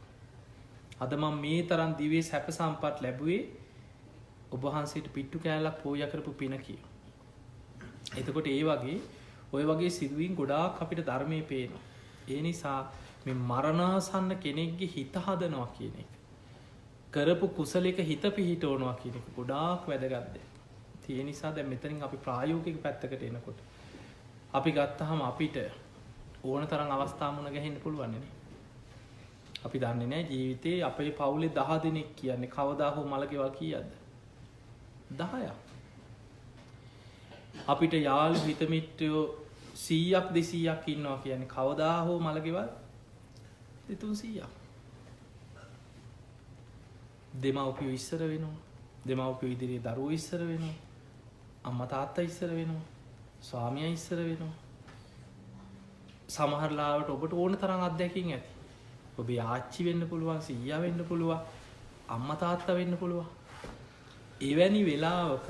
අද මම මේ තරම් දිව්‍ය සැප සම්පත් ලැබුවේ ඔබ වහන්සේට පිට්ටු කෑල්ලක් පූජා කරපු පින කියලා. එතකොට ඒ වගේ ඔය වගේ සිදුවීම් ගොඩාක් අපිට ධර්මයේ පේනවා. ඒ නිසා මේ මරණාසන්න කෙනෙක්ගේ හිත හදනවා කියන එක කරපු කුසලයක හිත පිහිටවනවා කියන එක ගොඩාක් වැදගත් දෙයක්. ඒ නිසා දැන් මෙතනින් අපි ප්‍රායෝගික පැත්තකට එනකොට අපි ගත්තාම අපිට ඕන තරම් අවස්ථා මුණ ගැහෙන්න පුළුවන් නේ. අපි දන්නේ නැහැ ජීවිතේ අපේ පවුලේ 10 දෙනෙක් කියන්නේ කවදා හෝ මලකේවල් කීයක්ද? 10ක්. අපිට යාළු හිත මිත්‍රයෝ 100ක් 200ක් ඉන්නවා කියන්නේ කවදා හෝ මලකේවල් 300ක්. දෙමව්පියෝ ඉස්සර වෙනවා. දෙමව්පියෝ ඉදිරියේ දරුවෝ ඉස්සර වෙනවා. අම්මා තාත්තා ඉස්සර වෙනවා. ස්වාමියා ඉස්සර වෙනවා. සමහර ලාවට ඔබට ඕන තරම් අත්දැකීම් ඇති. ඔබේ ආච්චි වෙන්න පුළුවන්, සීයා වෙන්න පුළුවන්, අම්මා තාත්තා වෙන්න පුළුවන්. එවැනි වෙලාවක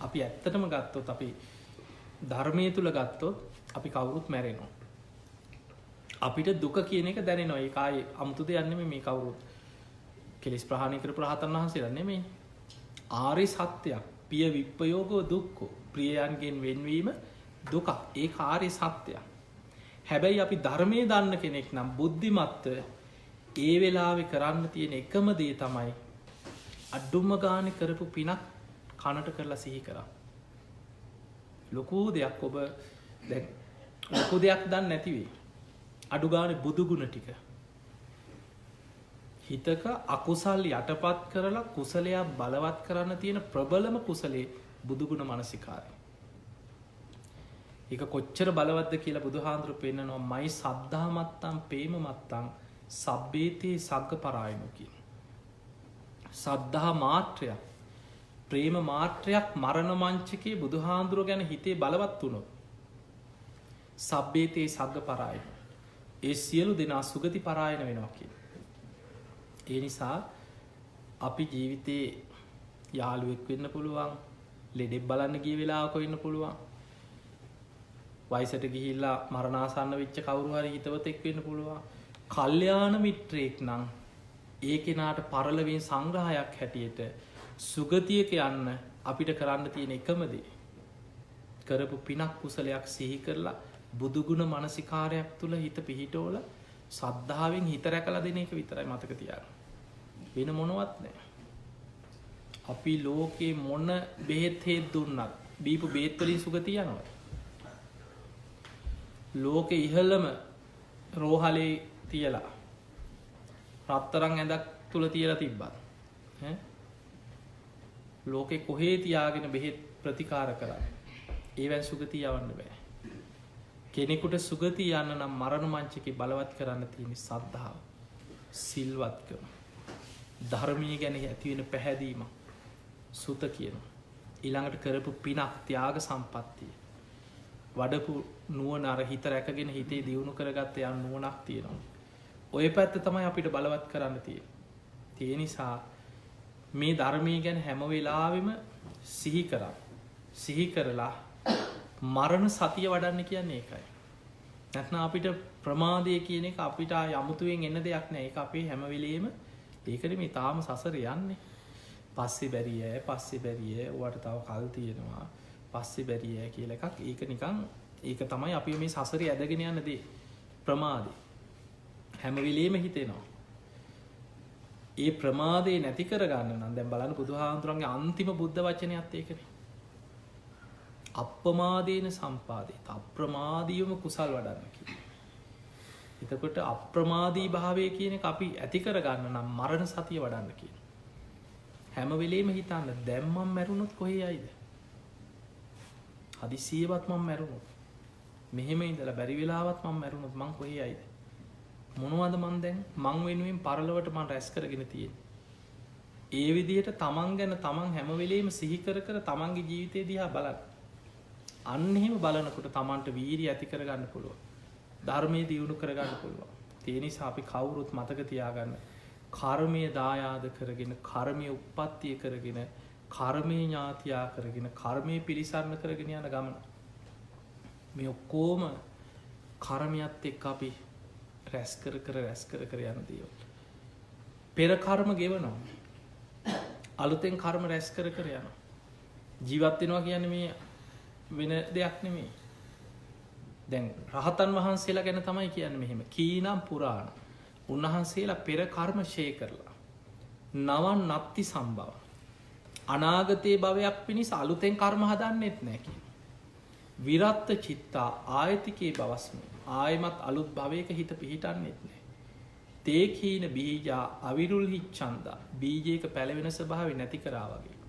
අපි ඇත්තටම ගත්තොත් අපි ධර්මයේ තුල ගත්තොත් අපි කවුරුත් මැරෙනවා. අපිට දුක කියන එක දැනෙනවා. ඒක ආයේ අමුතු දෙයක් නෙමෙයි මේ කවුරුත්. කෙලෙස් ප්‍රහාණය කරපු රහතන් වහන්සේලා නෙමෙයි. ආර්ය සත්‍යයක්. පිය විප්පයෝගෝ දුක්ඛෝ. ප්‍රියයන්ගෙන් වෙන්වීම දුක. ඒක ආර්ය සත්‍යයක්. හැබැයි අපි ධර්මයේ දන්න කෙනෙක් නම් බුද්ධිමත්ව ඒ වෙලාවේ කරන්න තියෙන එකම දේ තමයි අඩුම ගානේ කරපු පිනක් කනට කරලා සිහි කරා. ලොකු දෙයක් ඔබ දැන් ලොකු දෙයක් දන්නේ නැති වෙයි. අඩු ගානේ බුදු ගුණ ටික හිතක අකුසල් යටපත් කරලා කුසලයක් බලවත් කරන්න තියෙන ප්‍රබලම කුසලයේ බුදුගුණ මානසිකාරය. ඒක කොච්චර බලවත්ද කියලා බුදුහාඳුරු පෙන්නනවා මයි සද්ධා මත්තම් ප්‍රේම මත්තම් සබ්බේතේ සග්ග පරායනෝ කියන. සද්ධා මාත්‍රයක් ප්‍රේම මාත්‍රයක් මරණ මංචකේ බුදුහාඳුරු ගැන හිතේ බලවත් වුණොත් සබ්බේතේ සග්ග පරායනෝ. ඒ සියලු දෙනා සුගති පරායන වෙනවා කියන. ඒ නිසා අපි ජීවිතේ යාළුවෙක් වෙන්න පුළුවන්, ලෙඩෙක් බලන්න ගිය වෙලාවක වෙන්න පුළුවන්, වයසට ගිහිල්ලා මරණාසන්න වෙච්ච කවුරු හරි හිතවතෙක් වෙන්න පුළුවන්. කල්යාණ මිත්‍රයෙක් නම් ඒ කෙනාට පරලොවෙන් සංග්‍රහයක් හැටියට සුගතියක යන්න අපිට කරන්න තියෙන එකම දේ කරපු පිනක් කුසලයක් සිහි කරලා බුදුගුණ මානසිකාරයක් තුල හිත පිහිටවලා සද්ධාවෙන් හිත රැකලා දෙන එක විතරයි මතක තියාගන්න. වෙන මොනවත් නැහැ. අපි ලෝකේ මොන බෙහෙත් හේත් දුන්නත් බීපු බෙහෙත් වලින් සුගතිය යනවා. ලෝකේ ඉහළම රෝහලේ තියලා රත්තරන් ඇඳක් තුල තියලා තිබ්බත් ඈ ලෝකේ කොහේ තියාගෙන බෙහෙත් ප්‍රතිකාර කරා ඒවෙන් සුගතිය යවන්න බෑ. කෙනෙකුට සුගතිය යන්න නම් මරණ මංචකේ බලවත් කරන්න තියෙන සද්ධාව, සිල්වත්කම, ධර්මීය ගැන ඇති වෙන පැහැදීම, සුත කියනවා. ඊළඟට කරපු පිනක්, ත්‍යාග සම්පත්තිය, වඩපු නුවණ, අර හිත රැකගෙන හිතේ දියුණු කරගත්ත යම් නුවණක් තියෙනවා. ඔය පැත්ත තමයි අපිට බලවත් කරන්න තියෙන්නේ. ඒ නිසා මේ ධර්මීය ගැන හැම වෙලාවෙම සිහි කරා. සිහි කරලා මරණ සතිය වඩන්න කියන්නේ ඒකයි. නැත්නම් අපිට ප්‍රමාදය කියන එක අපිට යමුතුවෙන් එන්න දෙයක් නෑ. ඒක අපේ හැම වෙලෙම ඒකනේ මේ තාම සසර යන්නේ. පස්සේ බැරිය ඔයාට තව කල් තියෙනවා. පස්සේ බැරිය කියලා එකක්. ඒක නිකන් ඒක තමයි අපි මේ සසරේ ඇදගෙන යන දේ. ප්‍රමාදේ හැම වෙලෙම හිතෙනවා. ඒ ප්‍රමාදේ නැති කරගන්න නම් දැන් බලන්න බුදුහාමුදුරන්ගේ අන්තිම බුද්ධ වචනයත් ඒකනේ. අප්‍රමාදේන සම්පාදේ. අප්‍රමාදීවම කුසල් වඩන්න කියලා. එතකොට අප්‍රමාදී භාවය කියන එක අපි ඇති කරගන්න නම් මරණ සතිය වඩන්න කියනවා. හැම වෙලේම හිතන්න දැන් මම මැරුණොත් කොහේ යයිද? හදිසියෙවත් මම මැරුණොත් මෙහෙම ඉඳලා බැරි වෙලාවත් මම මැරුණොත් මං කොහේ යයිද? මොනවද මං දැන් මං වෙනුවෙන් පරලොවට මං රැස් කරගෙන තියෙන්නේ? ඒ විදිහට තමන් ගැන තමන් හැම වෙලේම සිහි කර කර තමන්ගේ ජීවිතය දිහා බලන්න. අන්න එහෙම බලනකොට තමන්ට වීරිය ඇති කරගන්න පුළුවන්. ධර්මයේ දියුණු කරගන්න පුළුවන්. ඒ නිසා අපි කවුරුත් මතක තියාගන්න කර්මය දායාද කරගෙන කර්මයේ උප්පත්තිය කරගෙන කර්මයේ ඥාතියා කරගෙන කර්මයේ පිළිසරණ කරගෙන යන ගමන. මේ ඔක්කොම කර්මයත් එක්ක අපි රැස් කර කර යන දේවල්. පෙර කර්ම ගෙවනවා. අලුතෙන් කර්ම රැස් කර යනවා. ජීවත් වෙනවා කියන්නේ මේ වෙන දෙයක් නෙමෙයි. දැන් රහතන් වහන්සේලා ගැන තමයි කියන්නේ මෙහෙම. කීනම් පුරාණ. උන්වහන්සේලා පෙර කර්ම ෂේ කරලා. නවන් නත්ති සම්භව. අනාගතයේ භවයක් පිණිස අලුතෙන් කර්ම හදන්නෙත් නැහැ කියන. විරත්ත චිත්තා ආයතිකේ බවස්මි. ආයමත් අලුත් භවයක හිත පිහිටන්නෙත් නැහැ. තේකීන බීජා අවිරුල්හි ඡන්දා. බීජයක පැලවෙන ස්වභාවය නැති කරා වගේ.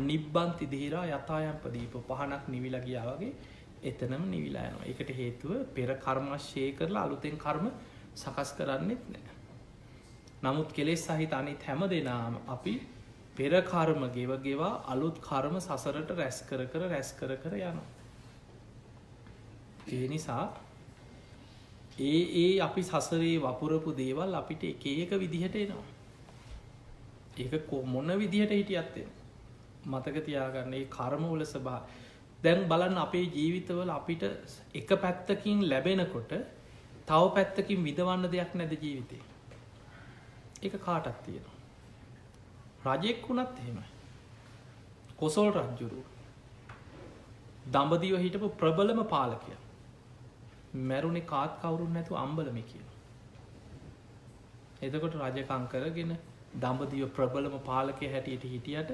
නිබ්බන්ති ධීරා යථායම් ප්‍රදීප පහනක් නිවිලා ගියා වගේ එතනම නිවිලා යනවා. ඒකට හේතුව පෙර කර්ම ෂේ කරලා අලුතෙන් කර්ම සකස් කරන්නෙත් නැහැ. නමුත් කෙලෙස් සහිත අනිත් හැම දෙනාම අපි පෙර කර්ම ගෙවා අලුත් කර්ම සසරට රැස් කර යනවා. ඒ නිසා ඒ අපි සසරේ වපුරපු දේවල් අපිට එක එක විදිහට එනවා. ඒක මොන විදිහට හිටියත් එනවා. මතක තියාගන්න මේ කර්ම වල ස්වභාවය. දැන් බලන්න අපේ ජීවිතවල අපිට එක පැත්තකින් ලැබෙනකොට තව පැත්තකින් විඳවන්න දෙයක් නැද ජීවිතේ. ඒක කාටත් තියෙනවා. රජෙක් වුණත් එහෙමයි. කොසල් රජුරු දඹදිව හිටපු ප්‍රබලම පාලකයා. මැරුණේ කාත් කවුරුන් නැතුව අම්බලමේ කියලා. එතකොට රජකම් කරගෙන දඹදිව ප්‍රබලම පාලකයා හැටියට හිටියට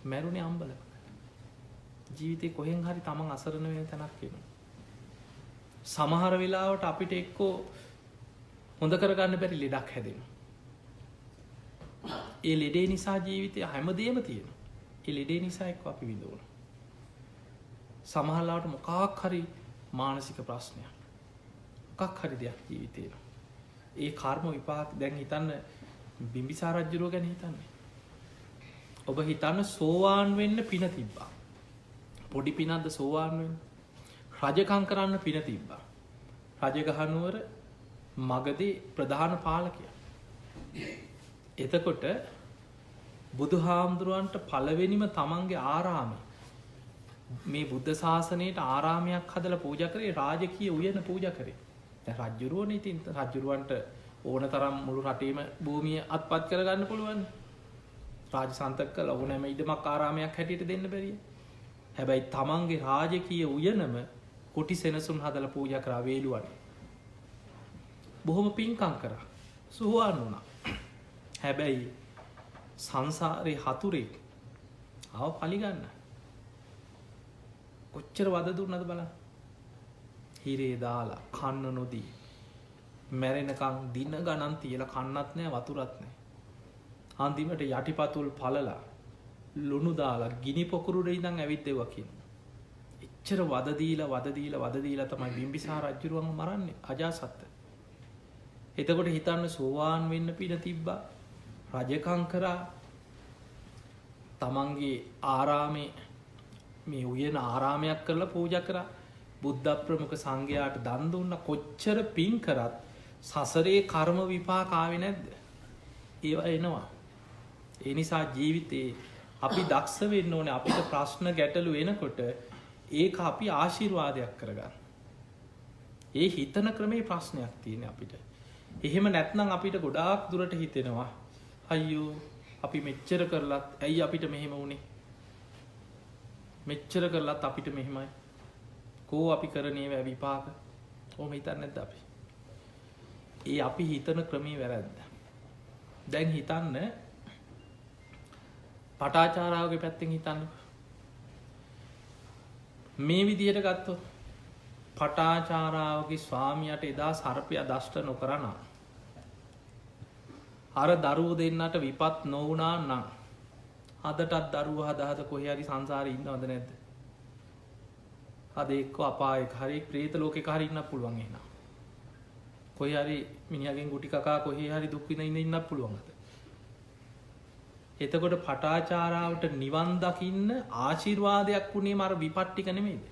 මැරුණේ අම්බලම. ජීවිතේ කොහෙන් හරි තමන් අසරණ වෙන තැනක් එනවා. සමහර වෙලාවට අපිට එක්කෝ හොඳ කරගන්න බැරි ලෙඩක් හැදෙනවා. ඒ ලෙඩේ නිසා ජීවිතේ හැමදේම තියෙනවා. ඒ ලෙඩේ නිසා එක්ක අපි විඳවනවා. සමහරවිට මොකක් හරි මානසික ප්‍රශ්නයක්. මොකක් හරි දෙයක් ජීවිතේ. ඒ කර්ම විපාක දැන් හිතන්න බිම්බිසාර රජුරෝ ගැන හිතන්න. ඔබ හිතන්න සෝවාන් වෙන්න පින තිබ්බා. පොඩි පිනක්ද සෝවාන් වෙන්න? රජකම් කරන්න පින තිබ්බා. රජගහනුවර මගදී ප්‍රධාන පාලකයා. එතකොට බුදුහාමුදුරුවන්ට පළවෙනිම තමන්ගේ ආරාමය මේ බුද්ධ ශාසනයට ආරාමයක් හදලා පූජා කරේ රාජකීය උයන පූජා කරේ. දැන් රජුරුවනේ ඉතින් රජුරුවන්ට ඕන තරම් මුළු රටේම භූමිය අත්පත් කරගන්න පුළුවන්. රාජසන්තක කළා ඕනෑම ඉදමක් ආරාමයක් හැටියට දෙන්න බැරිය. හැබැයි තමන්ගේ රාජකීය උයනම කොටි සෙනසුන් හදලා පූජා කරා වේලුවට. බොහොම පින්කම් කරා. සුවාන් වුණා. හැබැයි සංසාරේ හතුරේ ආව පලිගන්න. කොච්චර වද දුන්නද බලන්න. හිරේ දාලා කන්න නොදී මැරෙනකන් දින ගණන් තියලා කන්නත් නැහැ වතුරත් නැහැ. අන්තිමට යටිපතුල් පළලා ලුණු දාලා ගිනි පොකුරුරේ ඉඳන් ඇවිද්දෙව්වා කියනවා. එච්චර වද දීලා තමයි බිම්බිසාර රජුරුවන්ව මරන්නේ අජාසත්ත. එතකොට හිතන්න සෝවාන් වෙන්න පින තිබ්බා. රජකම් කරා. තමන්ගේ ආරාමේ මේ උයන ආරාමයක් කරලා පූජා කරා. බුද්ධ ප්‍රමුඛ සංඝයාට දන් දුන්න. කොච්චර පින් කරත් සසරේ කර්ම විපාක ආවේ නැද්ද? ඒවා එනවා. ඒ නිසා ජීවිතේ අපි දක්ෂ වෙන්න ඕනේ. අපිට ප්‍රශ්න ගැටලු එනකොට ඒක අපි ආශිර්වාදයක් කරගන්න. ඒ හිතන ක්‍රමේ ප්‍රශ්නයක් තියෙන අපිට. එහෙම නැත්නම් අපිට ගොඩාක් දුරට හිතෙනවා අයියෝ අපි මෙච්චර කරලත් ඇයි අපිට මෙහෙම වුනේ? මෙච්චර කරලත් අපිට මෙහෙමයි. කෝ අපි කරන්නේ විපාක. කොහොම හිතන්නේ නැද්ද අපි? ඒ අපි හිතන ක්‍රමේ වැරද්ද. දැන් හිතන්න පටාචාරාවගේ පැත්තෙන් හිතන්න මේ විදිහට ගත්තොත් පටාචාරාවගේ ස්වාමියට එදා සර්පය දෂ්ට නොකරන අර දරුවෝ දෙන්නට විපත් නොවුනා නම් අදටත් දරුවෝ හදහද කොහේ හරි සංසාරේ ඉන්නවද නැද්ද? අද එක්ක අපායක හරි ප්‍රේත ලෝකෙක හරි ඉන්නත් පුළුවන් එහෙනම්. කොහේ හරි මිනිහගෙන් ගුටි කකා කොහේ හරි දුක් විඳින්න ඉන්නත් පුළුවන් අද. එතකොට පටාචාරාවට නිවන් දකින්න ආශිර්වාදයක් වුණේ මර විපට්ටික නෙමෙයිද?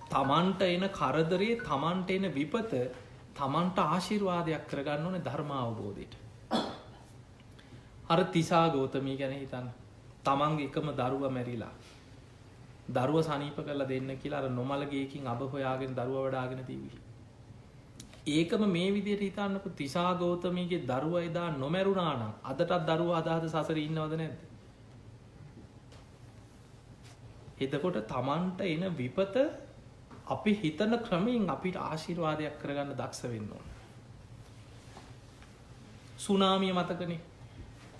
තමන්ට එන කරදරේ තමන්ට එන විපත තමන්ට ආශිර්වාදයක් කරගන්න ඕනේ ධර්ම අවබෝධයට. අර තිසා ගෞතමී ගැන හිතන්න. තමන්ගේ එකම දරුවා මැරිලා. දරුවා සනීප කරලා දෙන්න කියලා අර නොමලගේකින් අබ හොයාගෙන දරුවා වඩාගෙන තිබි. ඒකම මේ විදිහට හිතන්නකො තිසා ගෞතමීගේ දරුවා එදා නොමැරුණා නම් අදටත් දරුවා අදහද සසරේ ඉන්නවද නැද්ද? එතකොට තමන්ට එන විපත අපි හිතන ක්‍රමයෙන් අපිට ආශිර්වාදයක් කරගන්න දක්ෂ වෙන්න ඕන. සුනාමිය මතකනේ.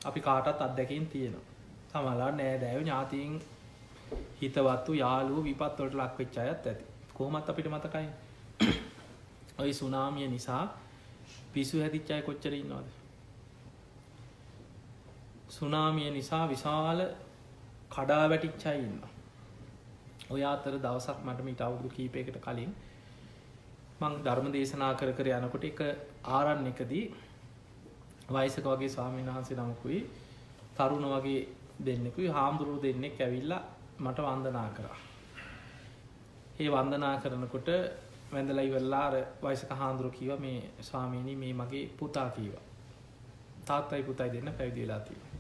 අපි කාටත් අත්දැකීම් තියෙනවා. සමහරවල් නෑදෑයෝ ඥාතීන් හිතවත්තු යාළුවෝ විපත් වලට ලක් වෙච්ච අයත් ඇති. කොහොමත් අපිට මතකයි. ওই සුනාමිය නිසා පිසු හැදිච්ච අය කොච්චර ඉන්නවද? සුනාමිය නිසා විශාල කඩා වැටිච්ච අය ඉන්නවා. ඔය අතර දවසක් මට මීට අවුරුදු කීපයකට කලින් මං ධර්ම දේශනා කර කර යනකොට එක ආරණ්‍යකදී වයසක වගේ ස්වාමීන් වහන්සේ නමකුයි තරුණ වගේ දෙන්නෙකුයි හාමුදුරුවෝ දෙන්නෙක් ඇවිල්ලා මට වන්දනා කරා. ඒ වන්දනා කරනකොට වැඳලා ඉවරලා අර වයසක හාමුදුරුවෝ කිව්වා මේ ස්වාමීනි මේ මගේ පුතා කිව්වා. තාත්තයි පුතයි දෙන්න පැවිදි වෙලා තියෙනවා.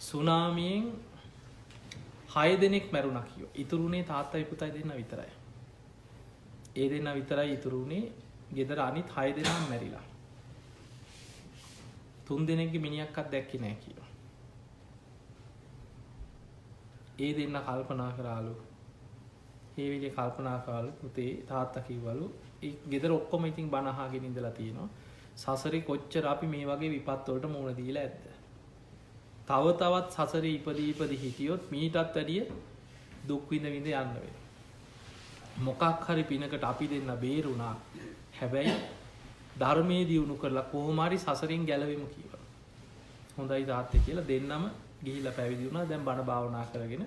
සුනාමියෙන් 6 දෙනෙක් මැරුණා කිව්වා. ඉතුරුනේ තාත්තයි පුතයි දෙන්න විතරයි. ඒ දෙන්න විතරයි ඉතුරුනේ. ගෙදර අනිත් 6 දෙනා මැරිලා. 3 දෙනෙක්ගේ මිනිහක්වත් දැක්කේ නැහැ කිව්වා. ඒ දෙන්න කල්පනා කරාලු. ඒ විදිහේ කල්පනා කරාලු පුතේ තාත්තා කිව්වලු ඒ ගෙදර ඔක්කොම ඉතින් බණ අහගෙන ඉඳලා තියෙනවා. සසරේ කොච්චර අපි මේ වගේ විපත් වලට මුහුණ දීලා ඇද්ද? තව තවත් සසරේ ඉපදී හිටියොත් මීටත් වැඩිය දුක් විඳ යන්න වෙනවා. මොකක් හරි පිනකට අපි දෙන්න බේරුණා. හැබැයි ධර්මයේ දියුණු කරලා කොහොම හරි සසරින් ගැලවෙමු කියලා. හොඳයි තාත්තේ කියලා දෙන්නම ගිහිල්ලා පැවිදි වුණා. දැන් බණ භාවනා කරගෙන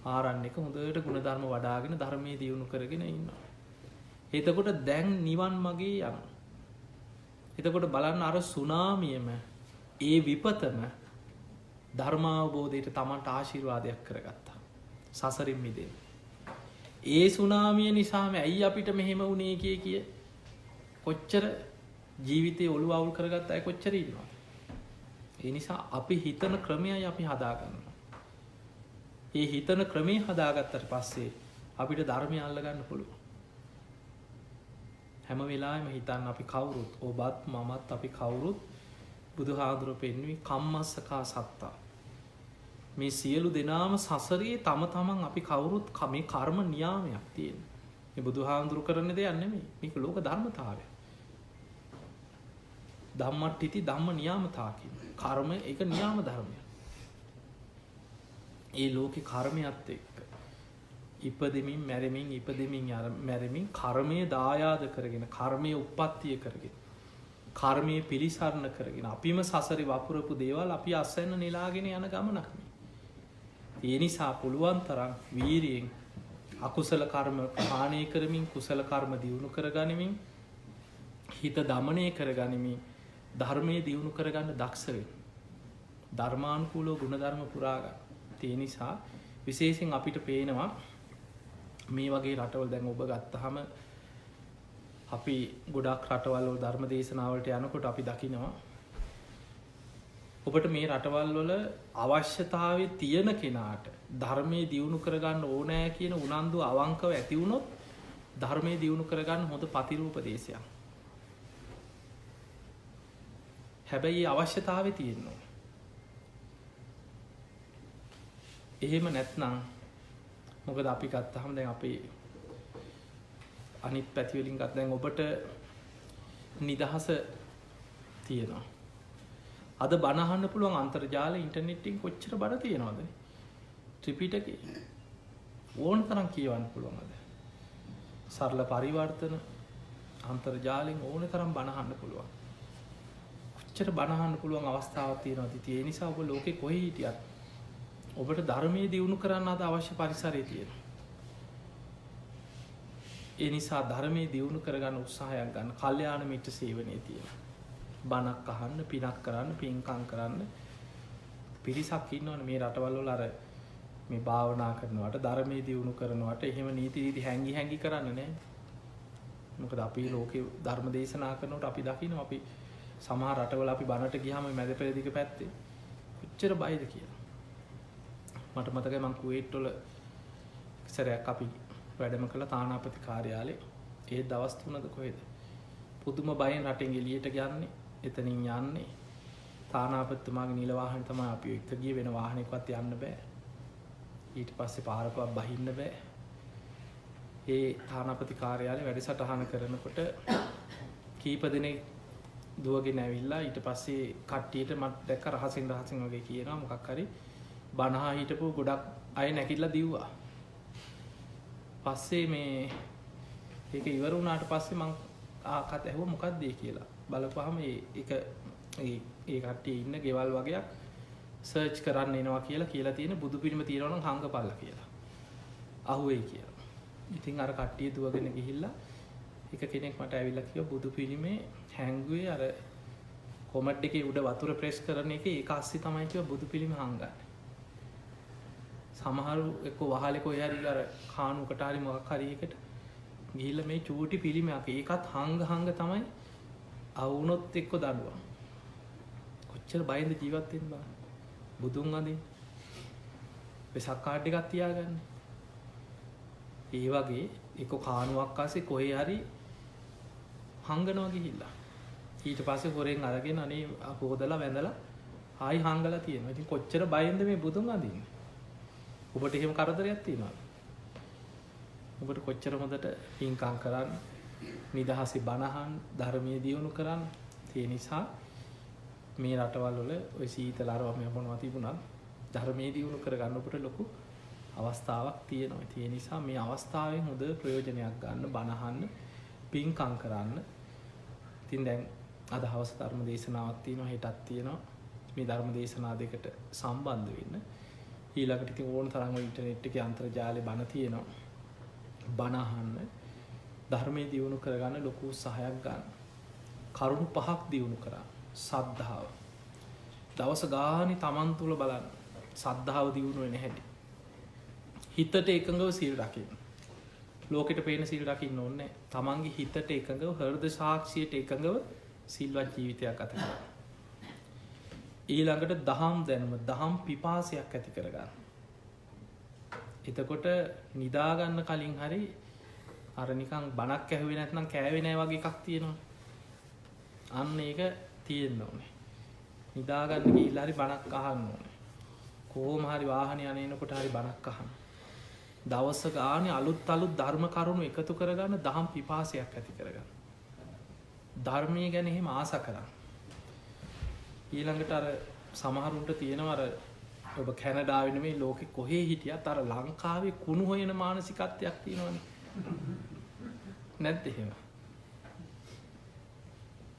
ආරණ්‍යක හොඳට ගුණධර්ම වඩ아가න ධර්මයේ දියුණු කරගෙන ඉන්නවා. එතකොට දැන් නිවන් මාගේ යනවා. එතකොට බලන්න අර සුනාමියම ඒ විපතම ධර්මාවබෝධයට තමන්ට ආශිර්වාදයක් කරගත්තා. සසරින් මිදෙන්න. ඒ සුනාමිය නිසාම ඇයි අපිට මෙහෙම වුණේ කිය කොච්චර ජීවිතේ ඔළුව අවුල් කරගත්ත අය කොච්චර ඉන්නවද? ඒ නිසා අපි හිතන ක්‍රමයයි අපි හදාගන්නවා. ඒ හිතන ක්‍රමේ හදාගත්තට පස්සේ අපිට ධර්මය අල්ලගන්න පුළුවන්. හැම වෙලාවෙම හිතන්න අපි කවුරුත් ඔබත් මමත් අපි කවුරුත් බුදුහාඳුර පෙන්වි කම්මස්සකා සත්තා. මේ සියලු දෙනාම සසරේ තම තමන් අපි කවුරුත් මේ කර්ම නියාමයක් තියෙන. මේ බුදුහාඳුර කරන දෙයක් නෙමෙයි. මේක ලෝක ධර්මතාවය. ධම්මට්ඨිති ධම්ම නියාමතා කියන්නේ. කර්ම ඒක නියාම ධර්මයක්. ඒ ලෝකේ කර්මයත් එක්ක ඉපදෙමින් මැරෙමින් ඉපදෙමින් මැරෙමින් කර්මයේ දායාද කරගෙන කර්මයේ උප්පත්තිය කරගෙන කර්මයේ පිළිසරණ කරගෙන අපිම සසරේ වපුරපු දේවල් අපි අස්වැන්න නෙලාගෙන යන ගමනක් මේ. ඒ නිසා පුළුවන් තරම් වීරියෙන් අකුසල කර්ම ප්‍රහාණය කරමින් කුසල කර්ම දියුණු කරගනිමින් හිත දමනය කරගනිමින් ධර්මයේ දියුණු කරගන්න දක්ෂ වෙන්න. ධර්මානුකූලව ගුණධර්ම පුරා ගන්න. ඒ නිසා විශේෂයෙන් අපිට පේනවා මේ වගේ රටවල් දැන් ඔබ ගත්තාම අපි ගොඩක් රටවල් වල ධර්ම දේශනාවලට යනකොට අපි දකිනවා ඔබට මේ රටවල් වල අවශ්‍යතාවය තියෙන කෙනාට ධර්මයේ දියුණු කරගන්න ඕනෑ කියන උනන්දුව අවංකව ඇති වුණොත් ධර්මයේ දියුණු කරගන්න හොඳ ප්‍රතිරූපදේශයක්. හැබැයි අවශ්‍යතාවය තියෙනවා. එහෙම නැත්නම් මොකද අපි ගත්තාම දැන් අපේ අනිත් පැති වලින් ගත්ත දැන් ඔබට නිදහස තියෙනවා. අද බණහන්න පුළුවන් අන්තර්ජාල ඉන්ටර්නෙට්ටින් කොච්චර බණ තියෙනවද ත්‍රිපිටකේ ඕන තරම් කියවන්න පුළුවන් අද සරල පරිවර්තන අන්තර්ජාලයෙන් ඕන තරම් බණහන්න පුළුවන් කොච්චර බණහන්න පුළුවන් අවස්ථාවක් තියෙනවද ඉතින් ඒ නිසා ඔබ ලෝකේ කොහේ හිටියත් ඔබට ධර්මයේ දියුණු කරන්න අද අවශ්‍ය පරිසරය තියෙනවා ඒ නිසා ධර්මයේ දියුණු කරගන්න උත්සාහයක් ගන්න කල්යාණ මිත්‍ර සේවනයේ තියෙනවා බණක් අහන්න පිනක් කරන්න පින්කම් කරන්න පිරිසක් ඉන්නවනේ මේ රටවල් වල අර මේ භාවනා කරනවට ධර්මයේ දියුණු කරනවට එහෙම නීති රීති හැංගි කරන්නේ නැහැ. මොකද අපි ලෝකේ ධර්ම දේශනා කරනකොට අපි දකින්න අපි සමහර රටවල අපි බණට ගියාම මැද පෙරදිග පැත්තේ කොච්චර බයද කියලා. මට මතකයි මම කුවේට් වල සැරයක් අපි වැඩම කළ තානාපති කාර්යාලේ ඒ දවස් 3ද කොහෙද පුදුම බයෙන් රටෙන් එළියට යන්නේ එතනින් යන්නේ තානාපතිතුමාගේ නිල වාහනේ තමයි අපි එක්ක ගියේ වෙන වාහනයකවත් යන්න බෑ ඊට පස්සේ පාරකවත් බහින්න බෑ ඒ තානාපති කාර්යාලේ වැඩසටහන කරනකොට කීප දෙනෙක් දුවගෙන ඇවිල්ලා ඊට පස්සේ කට්ටියට මට දැක්ක රහසින් වගේ කියනවා මොකක් හරි බනහා හිටපු ගොඩක් අය නැගිටලා දිව්වා පස්සේ මේ ඒක ඉවර වුණාට පස්සේ මං ආකත් ඇහුවා මොකක්ද ඒ කියලා බලපුවාම ඒ කට්ටිය ඉන්න ගෙවල් වගේක් සර්ච් කරන්න එනවා කියලා තියෙන බුදු පිළිම තියෙනවා නම් හංගපල්ලා කියලා. අහුවෙයි කියලා. ඉතින් අර කට්ටිය දුවගෙන ගිහිල්ලා එක කෙනෙක් මට ඇවිල්ලා කිව්වා බුදු පිළිමේ හැංගුවේ අර කොමඩ් එකේ උඩ වතුර ප්‍රෙස් කරන එක ඒක ASCII තමයි කිව්වා බුදු පිළිම හංගන්නේ. සමහරු එක්ක වහලේ කොහේ හරි අර කානුකට හරි මොකක් හරි එකට ගිහිල්ලා මේ චූටි පිළිමයක් ඒකත් හංග තමයි අවුනොත් එක්ක දඬුවම්. කොච්චර බයෙන්ද ජීවත් වෙන්න බෑ. බුදුන් අදින් වෙසක් කාඩ් එකක් තියාගන්න. ඒ වගේ එක කානුවක් ආසේ කොහේ හරි හංගනවා ගිහිල්ලා. ඊට පස්සේ හොරෙන් අරගෙන අනේ හොදලා වැඳලා ආයි හංගලා තියෙනවා. ඉතින් කොච්චර බයෙන්ද මේ බුදුන් අදින්නේ. ඔබට එහෙම කරදරයක් තියෙනවද? ඔබට කොච්චර හොඳට පින්කම් කරන්න, නිදහසේ බණහන්, ධර්මයේ දියුණු කරන්න. ඒ නිසා මේ රටවල් වල ওই සීතල ආරවම මොනවා තිබුණත් ධර්මයේ දියුණු කරගන්න ඔබට ලොකු අවස්ථාවක් තියෙනවා. ඒ නිසා මේ අවස්ථාවෙන් හොඳ ප්‍රයෝජනයක් ගන්න, බණහන්න, පින්කම් කරන්න. ඉතින් දැන් අද හවස ධර්ම දේශනාවක් තියෙනවා, හෙටක් තියෙනවා. මේ ධර්ම දේශනා දෙකට සම්බන්ධ වෙන්න. ඊළඟට ඉතින් ඕන තරම් ඉන්ටර්නෙට් එකේ අන්තර්ජාලේ බණ තියෙනවා. බණ අහන්න ධර්මයේ දියුණු කරගන්න ලොකු උත්සාහයක් ගන්න. කරුණු 5ක් දියුණු කරා. සද්ධාව. දවස ගානේ Taman තුල බලන්න. සද්ධාව දියුණු වෙන්නේ නැහැටි. හිතට එකඟව සීල් රකින්න. ලෝකෙට පේන සීල් රකින්න ඕනේ. Tamanගේ හිතට එකඟව හෘද සාක්ෂියට එකඟව සීල්වත් ජීවිතයක් ගත කරන්න. ඊළඟට දහම් දැනුම දහම් පිපාසයක් ඇති කරගන්න. එතකොට නිදා ගන්න කලින් හරි අර නිකන් බණක් ඇහුවේ නැත්නම් කෑවේ නැහැ වගේ එකක් තියෙනවා. අන්න ඒක තියෙන්න ඕනේ. නිදා ගන්න ගිහිල්ලා හරි බණක් අහන්න ඕනේ. කොහොම හරි වාහනේ යනකොට හරි බණක් අහන්න. දවස ගානේ අලුත් ධර්ම කරුණු එකතු කරගන්න දහම් පිපාසයක් ඇති කරගන්න. ධර්මයේ ගැන එහෙම ආස කරන්න. ඊළඟට අර සමහරුන්ට තියෙනවා අර ඔබ කැනඩාවේ නෙමෙයි ලෝකෙ කොහේ හිටියත් අර ලංකාවේ කුණු හොයන මානසිකත්වයක් තියෙනවනේ. නැද්ද එහෙම?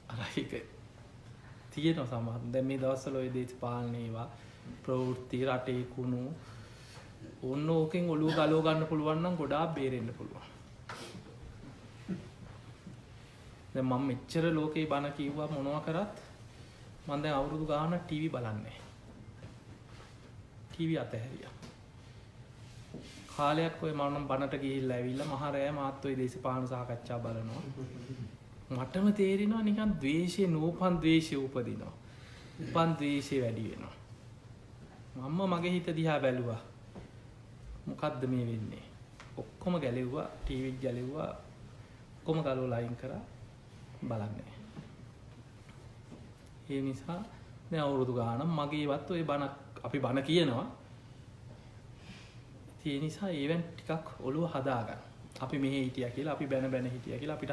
අර ඒක තියෙනවා සමහරුන්. දැන් මේ දවස්වල ඔය දේශපාලන ඒවා ප්‍රවෘත්ති රටේ කුණු ඕන්න ඕකෙන් ඔළුව ගලව ගන්න පුළුවන් නම් ගොඩාක් බේරෙන්න පුළුවන්. දැන් මම මෙච්චර ලෝකේ බණ කිව්වා මොනවා කරත් මම දැන් අවුරුදු ගානක් ටීවී බලන්නේ. ටීවී අතහැරියා. කාලයක් ඔය මම බණට ගිහිල්ලා ඇවිල්ලා මහරෑ මාත් ඔය දේශපාලන සාකච්ඡා බලනවා. මටම තේරෙනවා නිකන් ද්වේෂය නූපන් ද්වේෂය උපදිනවා. උපන් ද්වේෂය වැඩි වෙනවා. මම මගේ හිත දිහා බැලුවා. මොකද්ද මේ වෙන්නේ? ඔක්කොම ගැලෙව්වා, ටීවී ගැලෙව්වා. ඔක්කොම ගලවලා අයින් කරා බලන්නේ. ඒ නිසා දැන් අවුරුදු ගානක් මගේවත් ඔය බණ අපි බණ කියනවා. ඒ නිසා ඒවෙන් ටිකක් ඔළුව හදාගන්න. අපි මෙහෙ හිටියා කියලා, අපි බැන හිටියා කියලා අපිට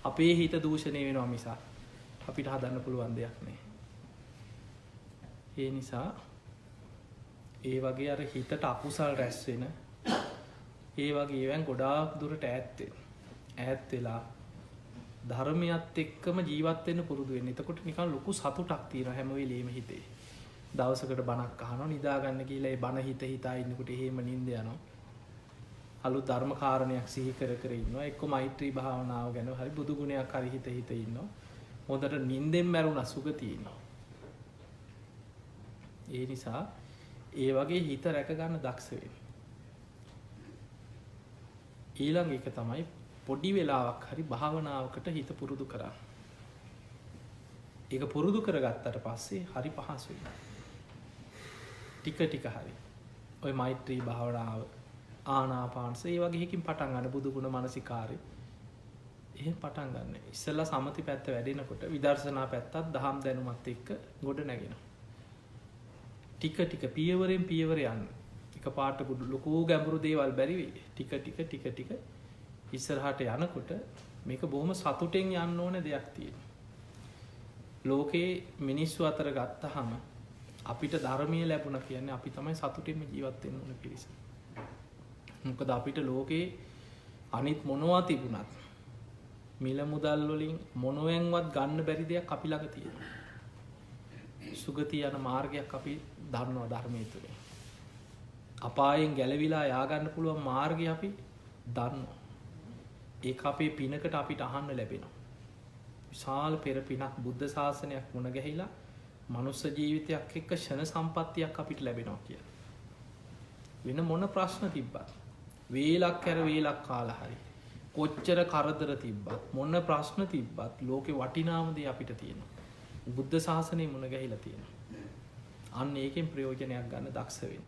අපේ හිත දූෂණය වෙනවා මිස අපිට හදන්න පුළුවන් දෙයක් නෑ. ඒ නිසා ඒ වගේ අර හිතට අකුසල් රැස් වෙන ඒ වගේ ඒවායින් ගොඩාක් දුරට ඈත් වෙලා ධර්මයත් එක්කම ජීවත් වෙන්න පුරුදු වෙන්න. එතකොට නිකන් ලොකු සතුටක් තියෙනවා හැම වෙලෙම හිතේ. දවසකට බණක් අහනවා නිදා ගන්න කියලා ඒ බණ හිතා ඉන්නකොට එහෙම නිින්ද යනවා. අලුත් ධර්ම කාරණයක් සිහි කර කර ඉන්නවා. එක්ක මෛත්‍රී භාවනාව ගැන හරි බුදු ගුණයක් හරි හිත ඉන්නවා. හොඳට නිින්දෙන් මැරුණා සුගතිය ඉන්නවා. ඒ නිසා ඒ වගේ හිත රැක ගන්න දක්ෂ වෙන්න. ඊළඟ එක තමයි පොඩි වෙලාවක් හරි භාවනාවකට හිත පුරුදු කරන්න. ඒක පුරුදු කරගත්තට පස්සේ හරි පහසුයි. ටික ටික හරි. ඔය මෛත්‍රී භාවනාව ආනාපානසය ඒ වගේ එකකින් පටන් ගන්න බුදු ගුණ මානසිකාරය. එහෙම පටන් ගන්න. ඉස්සෙල්ලා සමති පැත්ත වැඩෙනකොට විදර්ශනා පැත්තත් දහම් දැනුමත් එක්ක ගොඩ නැගෙනවා. ටික ටික පියවරෙන් පියවර යන්න. එකපාරට ලොකු ගැඹුරු දේවල් බැරි වෙයි. ටික ටික ඉස්සරහට යනකොට මේක බොහොම සතුටෙන් යන්න ඕන දෙයක් තියෙනවා. ලෝකේ මිනිස්සු අතර ගත්තහම අපිට ධර්මීය ලැබුණා කියන්නේ අපි තමයි සතුටින්ම ජීවත් වෙන්න ඕන පිරිස. මොකද අපිට ලෝකේ අනිත් මොනවා තිබුණත් මිල මුදල් වලින් මොනවෙන්වත් ගන්න බැරි දෙයක් අපි ළඟ තියෙනවා. සුගතිය යන මාර්ගයක් අපි දන්නවා ධර්මයේ තුලින්. අපායෙන් ගැලවිලා යා ගන්න පුළුවන් මාර්ගය අපි දන්නවා. ඒක අපේ පිනකට අපිට අහන්න ලැබෙනවා. විශාල පෙර පිනක් බුද්ධ ශාසනයක් මුණ ගැහිලා මනුස්ස ජීවිතයක් එක්ක ෂණ සම්පත්තියක් අපිට ලැබෙනවා කියලා. වෙන මොන ප්‍රශ්න තිබ්බත් වේලක් කර වේලක් කාලා හරි කොච්චර කරදර තිබ්බත් මොන ප්‍රශ්න තිබ්බත් ලෝකේ වටිනාම දේ අපිට තියෙනවා. බුද්ධ ශාසනය මුණ ගැහිලා තියෙනවා. අන්න ඒකෙන් ප්‍රයෝජනයක් ගන්න දක්ෂ වෙන්න.